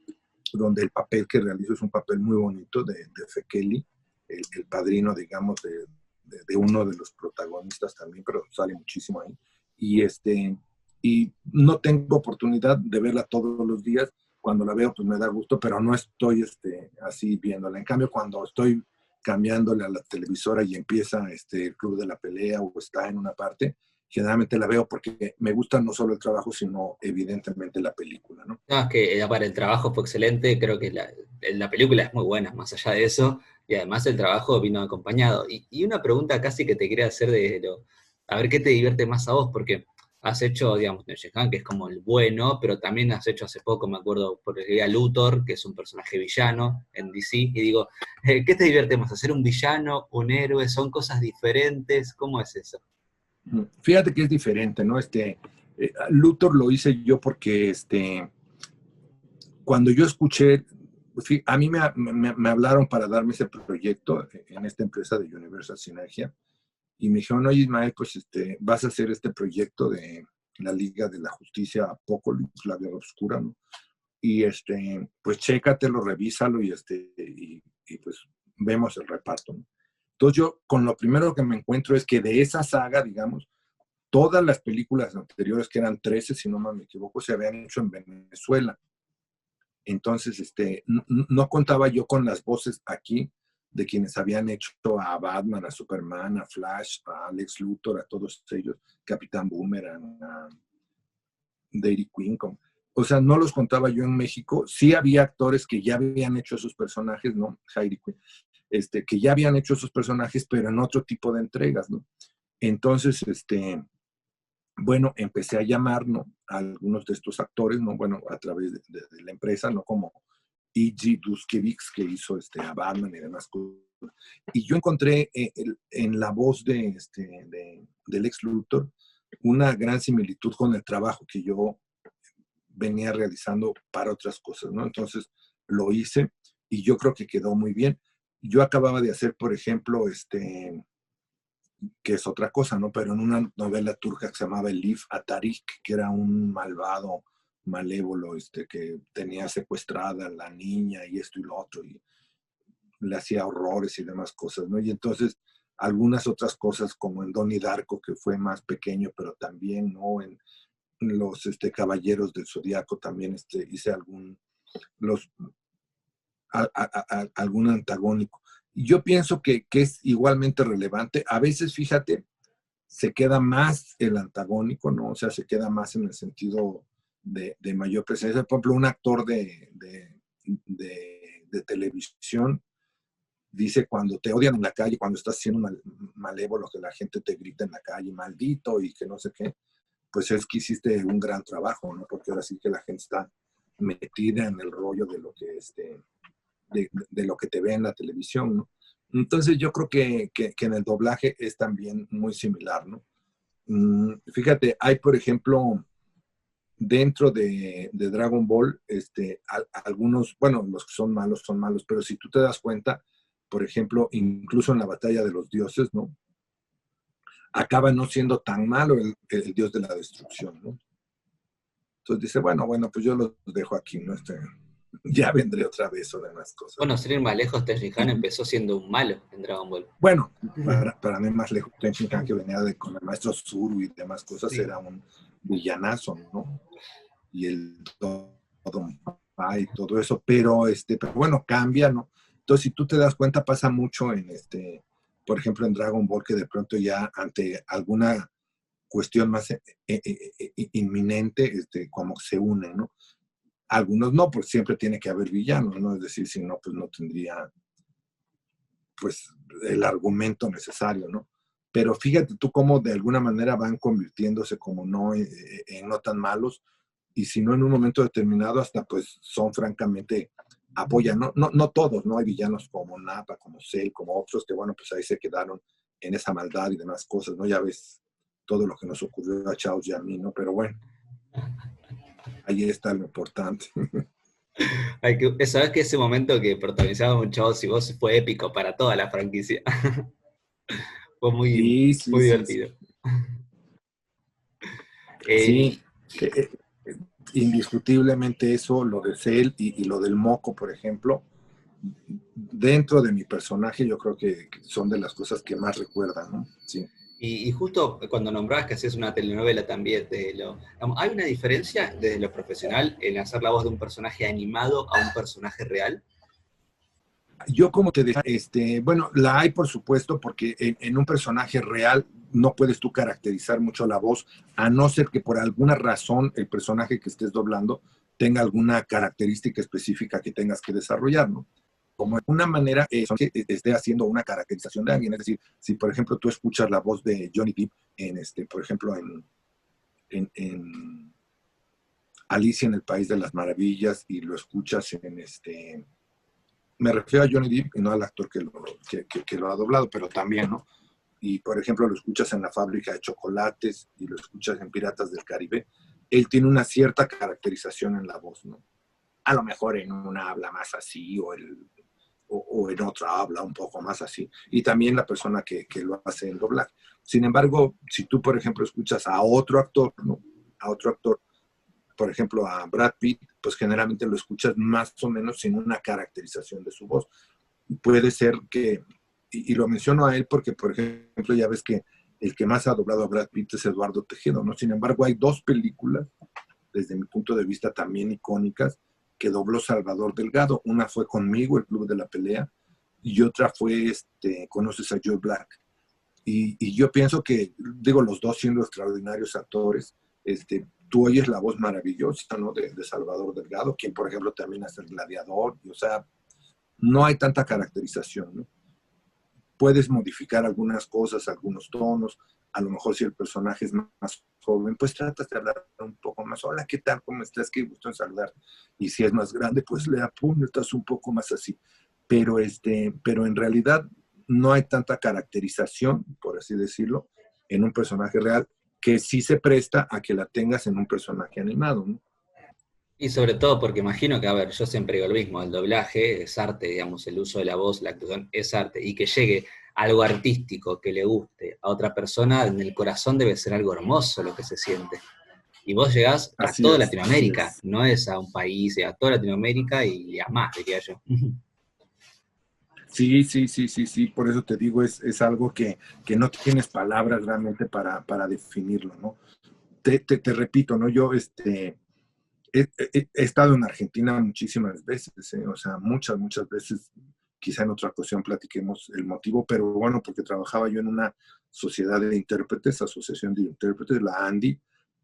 donde el papel que realizo es un papel muy bonito de Fekeli, el padrino, digamos, de uno de los protagonistas también, pero sale muchísimo ahí. Y, y no tengo oportunidad de verla todos los días. Cuando la veo, pues me da gusto, pero no estoy así viéndola. En cambio, cuando estoy cambiándole a la televisora y empieza el Club de la Pelea o está en una parte, generalmente la veo porque me gusta no solo el trabajo, sino evidentemente la película, ¿no? No, es que para el trabajo fue excelente, creo que la película es muy buena, más allá de eso, y además el trabajo vino acompañado. Y una pregunta casi que te quería hacer a ver qué te divierte más a vos, porque has hecho, digamos, James Gunn, que es como el bueno, pero también has hecho hace poco, me acuerdo, porque a Luthor, que es un personaje villano en DC, y digo, ¿qué te divierte más? ¿Hacer un villano, un héroe? ¿Son cosas diferentes? ¿Cómo es eso? Fíjate que es diferente, ¿no? Luthor lo hice yo porque cuando yo escuché, a mí me hablaron para darme ese proyecto en esta empresa de Universal Synergia y me dijeron, oye Ismael, pues vas a hacer este proyecto de la Liga de la Justicia Apocalipsis, la Guerra Oscura, ¿no? Y pues chécatelo, revísalo y pues vemos el reparto, ¿no? Entonces yo con lo primero que me encuentro es que de esa saga, digamos, todas las películas anteriores, que eran 13, si no me equivoco, se habían hecho en Venezuela. Entonces, no contaba yo con las voces aquí de quienes habían hecho a Batman, a Superman, a Flash, a Alex Luthor, a todos ellos, Capitán Boomerang, a Dairy Queen. O sea, no los contaba yo en México. Sí había actores que ya habían hecho esos personajes, ¿no? Dairy Queen, que ya habían hecho esos personajes, pero en otro tipo de entregas, ¿no? Entonces, bueno, empecé a llamar, ¿no?, a algunos de estos actores, ¿no? Bueno, a través de la empresa, ¿no? Como E.G. Duskevix, que hizo a Batman y demás cosas. Y yo encontré en la voz del ex Luthor una gran similitud con el trabajo que yo venía realizando para otras cosas, ¿no? Entonces lo hice y yo creo que quedó muy bien. Yo acababa de hacer, por ejemplo, que es otra cosa, ¿no? Pero en una novela turca que se llamaba Elif Atarik, que era un malvado malévolo, que tenía secuestrada a la niña y esto y lo otro, y le hacía horrores y demás cosas, ¿no? Y entonces algunas otras cosas como en Donnie Darko, que fue más pequeño, pero también, ¿no? En los Caballeros del Zodiaco también hice los, algún antagónico. Y yo pienso que es igualmente relevante. A veces, fíjate, se queda más el antagónico, ¿no? O sea, se queda más en el sentido de mayor presencia. Por ejemplo, un actor de televisión dice cuando te odian en la calle, cuando estás siendo malévolo, que la gente te grita en la calle, maldito, y que no sé qué, pues es que hiciste un gran trabajo, ¿no? Porque ahora sí que la gente está metida en el rollo de lo que de lo que te ve en la televisión, ¿no? Entonces yo creo que en el doblaje es también muy similar, ¿no? Fíjate, hay por ejemplo, dentro de Dragon Ball, algunos, bueno, los que son malos, pero si tú te das cuenta, por ejemplo, incluso en la batalla de los dioses, ¿no? Acaba no siendo tan malo el dios de la destrucción, ¿no? Entonces dice, bueno, pues yo los dejo aquí, ¿no? Ya vendré otra vez o demás cosas, Bueno, ¿no? sin ir más lejos, Tenchi Han Y, empezó siendo un malo en Dragon Ball. bueno, para mí más lejos, Tenshin Han, que venía con el maestro Zuru y demás cosas, Sí. era un villanazo, ¿no? Y el todo y todo eso, pero bueno, cambia, ¿no? Entonces, si tú te das cuenta, pasa mucho por ejemplo, en Dragon Ball, que de pronto ya ante alguna cuestión más inminente, como se unen, ¿no? Algunos no, pues siempre tiene que haber villanos, ¿no? Es decir, si no, pues no tendría, pues, el argumento necesario, ¿no? pero fíjate tú cómo de alguna manera van convirtiéndose como no, en no tan malos, y si no en un momento determinado hasta pues son francamente apoyan, no todos, ¿no? Hay villanos como Napa, como Cell, como otros que bueno, pues ahí se quedaron en esa maldad y demás cosas, ¿no? Ya ves todo lo que nos ocurrió a Chaos y a mí, ¿no? Pero bueno, ahí está lo importante. Sabes que ese momento que protagonizaba un Chavos y Vos fue épico para toda la franquicia. Fue muy, Sí, sí, muy sí, sí. divertido. Sí, Eh, eh, eh, indiscutiblemente eso, lo de Cell y lo del moco, por ejemplo, dentro de mi personaje yo creo que son de las cosas que más recuerdan, ¿no? Sí. y justo cuando nombrabas que hacías una telenovela también, ¿hay una diferencia desde lo profesional en hacer la voz de un personaje animado a un personaje real? Yo como te decía, bueno, la hay por supuesto porque en un personaje real no puedes tú caracterizar mucho la voz, a no ser que por alguna razón el personaje que estés doblando tenga alguna característica específica que tengas que desarrollar, ¿no? Como de una manera que esté haciendo una caracterización de alguien, es decir, si por ejemplo tú escuchas la voz de Johnny Depp en por ejemplo, en Alicia en el País de las Maravillas y lo escuchas en me refiero a Johnny Depp y no al actor que lo ha doblado, pero también, ¿no? Y por ejemplo lo escuchas en La Fábrica de Chocolates y lo escuchas en Piratas del Caribe, él tiene una cierta caracterización en la voz, ¿no? A lo mejor en una habla más así o en otra habla un poco más así. Y también la persona que lo hace en doblaje. Sin embargo, si tú, por ejemplo, escuchas a otro actor, ¿no? A otro actor, por ejemplo, a Brad Pitt, pues generalmente lo escuchas más o menos sin una caracterización de su voz. Puede ser que, y lo menciono a él porque, por ejemplo, ya ves que el que más ha doblado a Brad Pitt es Eduardo Tejedo, ¿no? Sin embargo, hay dos películas, desde mi punto de vista también icónicas, que dobló Salvador Delgado. Una fue Conmigo, El Club de la Pelea, y otra fue, Conoces a Joe Black. Y yo pienso que, digo, los dos siendo extraordinarios actores, tú oyes la voz maravillosa, ¿no? De Salvador Delgado, quien, por ejemplo, también hace el gladiador, y, o sea, no hay tanta caracterización, ¿no? Puedes modificar algunas cosas, algunos tonos, a lo mejor si el personaje es más joven, pues tratas de hablar un poco más, hola, ¿qué tal? ¿Cómo estás? Qué gusto en saludar. Y si es más grande, pues le apuntas un poco más así. Pero en realidad no hay tanta caracterización, por así decirlo, en un personaje real, que sí se presta a que la tengas en un personaje animado, ¿no? Y sobre todo porque imagino que, a ver, yo siempre digo lo mismo, el doblaje es arte, digamos, el uso de la voz, la actuación es arte, y que llegue algo artístico que le guste a otra persona, en el corazón debe ser algo hermoso lo que se siente. Y vos llegás a Así toda es, así Latinoamérica, es. no es a un país, es a toda Latinoamérica y a más, diría yo. Sí, sí, sí, sí, sí, por eso te digo, es algo que no tienes palabras realmente para definirlo, ¿no? Te repito, ¿no? Yo he estado en Argentina muchísimas veces, ¿eh? O sea, muchas, muchas veces, quizá en otra ocasión platiquemos el motivo, pero bueno, porque trabajaba yo en una sociedad de intérpretes, asociación de intérpretes, la ANDI,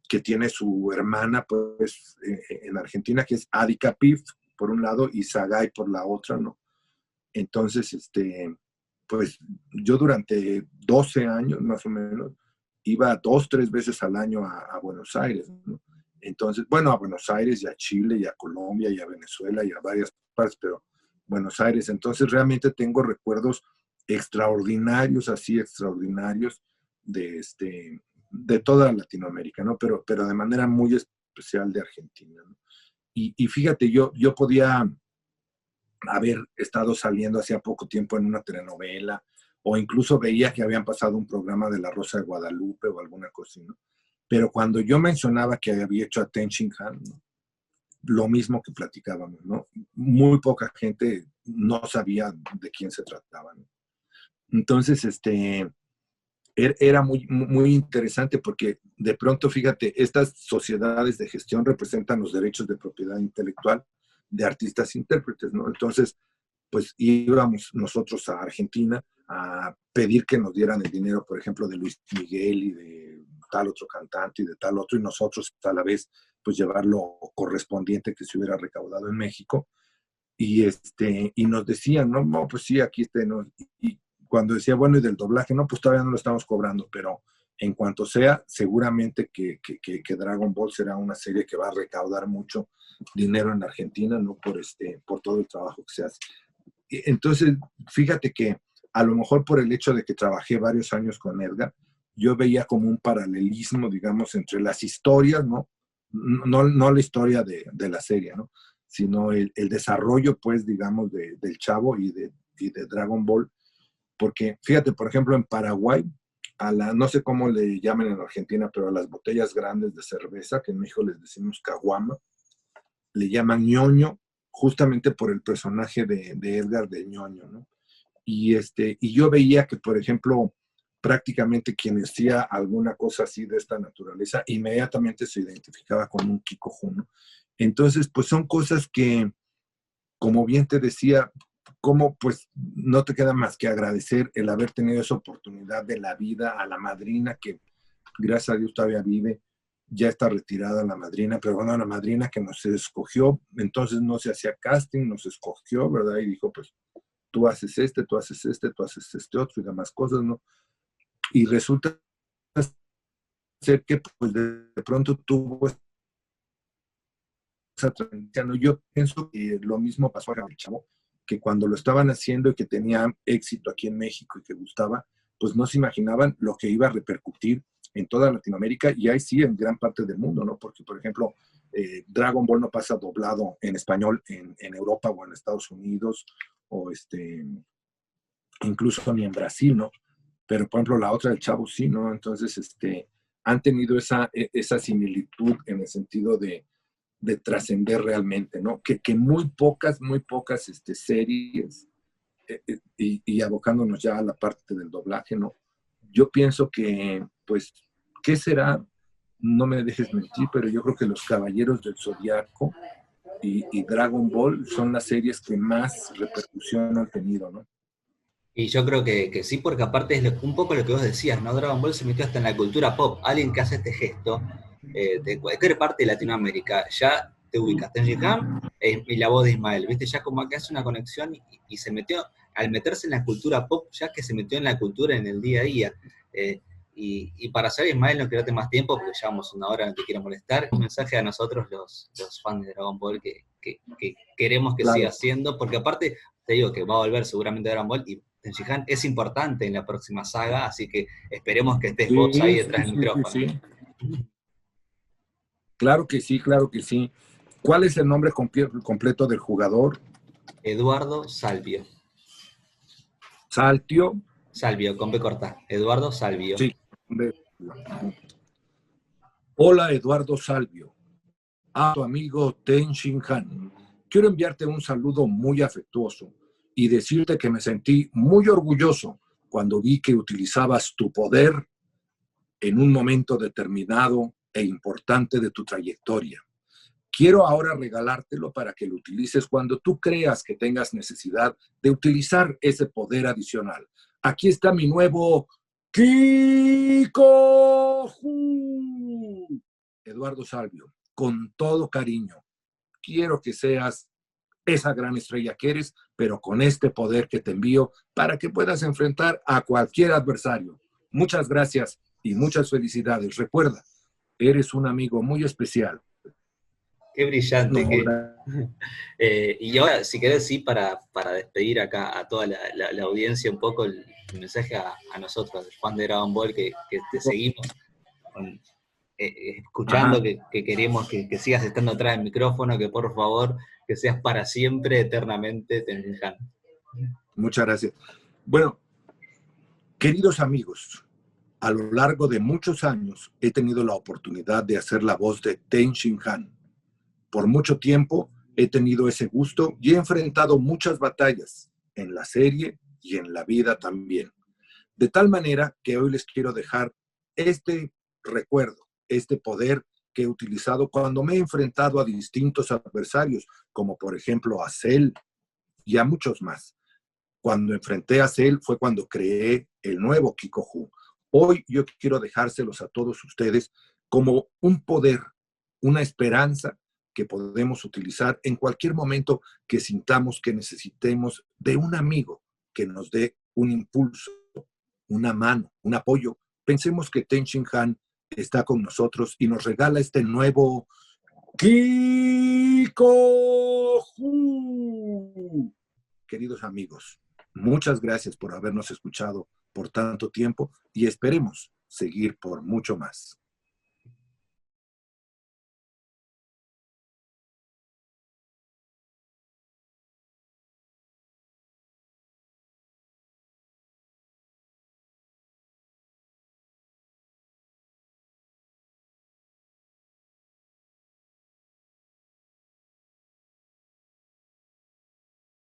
que tiene su hermana, pues, en Argentina, que es Adi Capif, por un lado, y Sagay por la otra, ¿no? Entonces, pues yo durante 12 años más o menos iba 2, 3 veces al año a Buenos Aires, ¿no? Entonces, bueno, a Buenos Aires y a Chile y a Colombia y a Venezuela y a varias partes, pero Buenos Aires. Entonces, realmente tengo recuerdos extraordinarios, así extraordinarios de, de toda Latinoamérica, ¿no? Pero de manera muy especial de Argentina, ¿no? Y fíjate, yo podía haber estado saliendo hacía poco tiempo en una telenovela, o incluso veía que habían pasado un programa de La Rosa de Guadalupe o alguna cosa, ¿no? Pero cuando yo mencionaba que había hecho a Ten Shin Han, ¿no? Lo mismo que platicábamos, ¿no? Muy poca gente no sabía de quién se trataba, ¿no? Entonces, era muy, muy interesante porque de pronto, fíjate, estas sociedades de gestión representan los derechos de propiedad intelectual de artistas e intérpretes, ¿no? Entonces, pues íbamos nosotros a Argentina a pedir que nos dieran el dinero, por ejemplo, de Luis Miguel y de tal otro cantante y de tal otro, y nosotros a la vez, pues llevar lo correspondiente que se hubiera recaudado en México. Y nos decían, no, no, pues sí, aquí no. Y cuando decía, bueno, y del doblaje, no, pues todavía no lo estamos cobrando, pero en cuanto sea, seguramente que Dragon Ball será una serie que va a recaudar mucho dinero en Argentina, ¿no? Por todo el trabajo que se hace. Entonces, fíjate que a lo mejor por el hecho de que trabajé varios años con Edgar, yo veía como un paralelismo, digamos, entre las historias, ¿no? No la historia de la serie, ¿no? Sino el desarrollo, pues, digamos, del Chavo y de Dragon Ball. Porque, fíjate, por ejemplo, en Paraguay, no sé cómo le llaman en Argentina, pero a las botellas grandes de cerveza, que en México les decimos caguama, le llaman ñoño, justamente por el personaje de Edgar de ñoño, ¿no? Y yo veía que, por ejemplo, prácticamente quien hacía alguna cosa así de esta naturaleza, inmediatamente se identificaba con un Kikoju, ¿no? Entonces, pues son cosas que, como bien te decía, como pues no te queda más que agradecer el haber tenido esa oportunidad de la vida a la madrina que, gracias a Dios, todavía vive. Ya está retirada la madrina, pero bueno, la madrina que nos escogió, entonces no se hacía casting, nos escogió, ¿verdad? Y dijo, pues, tú haces tú haces tú haces este otro y demás cosas, ¿no? Y resulta ser que, pues, de pronto tuvo esa trascendencia, ¿no? Yo pienso que lo mismo pasó a el Chavo, que cuando lo estaban haciendo y que tenía éxito aquí en México y que gustaba, pues no se imaginaban lo que iba a repercutir en toda Latinoamérica y ahí sí en gran parte del mundo, ¿no? Porque, por ejemplo, Dragon Ball no pasa doblado en español en Europa o en Estados Unidos o incluso ni en Brasil, ¿no? Pero, por ejemplo, la otra del Chavo sí, ¿no? Entonces, han tenido esa similitud en el sentido de trascender realmente, ¿no? Que muy pocas series, y abocándonos ya a la parte del doblaje, ¿no? Yo pienso que, pues, ¿qué será? No me dejes mentir, pero yo creo que Los Caballeros del Zodiaco y Dragon Ball son las series que más repercusión han tenido, ¿no? Y yo creo que sí, porque aparte es un poco lo que vos decías, ¿no? Dragon Ball se metió hasta en la cultura pop. Alguien que hace este gesto de cualquier parte de Latinoamérica, ya te ubicas. Tenji Han y la voz de Ismael, ¿viste? Ya como que hace una conexión y se metió, al meterse en la cultura pop, ya que se metió en la cultura en el día a día. Eh, y para hacer Ismael, no quédate más tiempo, porque llevamos una hora, no te quiero molestar. Un mensaje a nosotros, los fans de Dragon Ball, que queremos que siga Claro. siendo, porque aparte, te digo que va a volver seguramente Dragon Ball y Tenchi Han es importante en la próxima saga, así que esperemos que estés vos ahí Sí, detrás sí, del sí, sí, micrófono. sí. Claro que sí, claro que sí. ¿Cuál es el nombre completo del jugador? Eduardo Salvio. Saltio. Salvio, con B corta. Eduardo Salvio. Sí. Hola, Eduardo Salvio. A tu amigo Ten Shin Han. Quiero enviarte un saludo muy afectuoso y decirte que me sentí muy orgulloso cuando vi que utilizabas tu poder en un momento determinado e importante de tu trayectoria. Quiero ahora regalártelo para que lo utilices cuando tú creas que tengas necesidad de utilizar ese poder adicional. Aquí está mi nuevo Kiko Eduardo Salvio, con todo cariño. Quiero que seas esa gran estrella que eres, pero con este poder que te envío para que puedas enfrentar a cualquier adversario. Muchas gracias y muchas felicidades. Recuerda, eres un amigo muy especial. Qué brillante. No, Y ahora, si querés, sí, para despedir acá a toda la audiencia un poco el mensaje a nosotros, el fan de Dragon Ball, que te seguimos con, escuchando, ajá, que queremos que sigas estando atrás del micrófono, que por favor, que seas para siempre, eternamente Tenchi Han. muchas gracias. Bueno, queridos amigos, a lo largo de muchos años he tenido la oportunidad de hacer la voz de Ten Shin Han. Por mucho tiempo he tenido ese gusto y he enfrentado muchas batallas en la serie y en la vida también. De tal manera que hoy les quiero dejar este recuerdo, este poder que he utilizado cuando me he enfrentado a distintos adversarios, como por ejemplo a Cell y a muchos más. Cuando enfrenté a Cell fue cuando creé el nuevo Kikoju. Hoy yo quiero dejárselos a todos ustedes como un poder, una esperanza que podemos utilizar en cualquier momento que sintamos que necesitemos de un amigo que nos dé un impulso, una mano, un apoyo. Pensemos que Ten Shin Han está con nosotros y nos regala este nuevo Kikohu. Queridos amigos, muchas gracias por habernos escuchado por tanto tiempo y esperemos seguir por mucho más.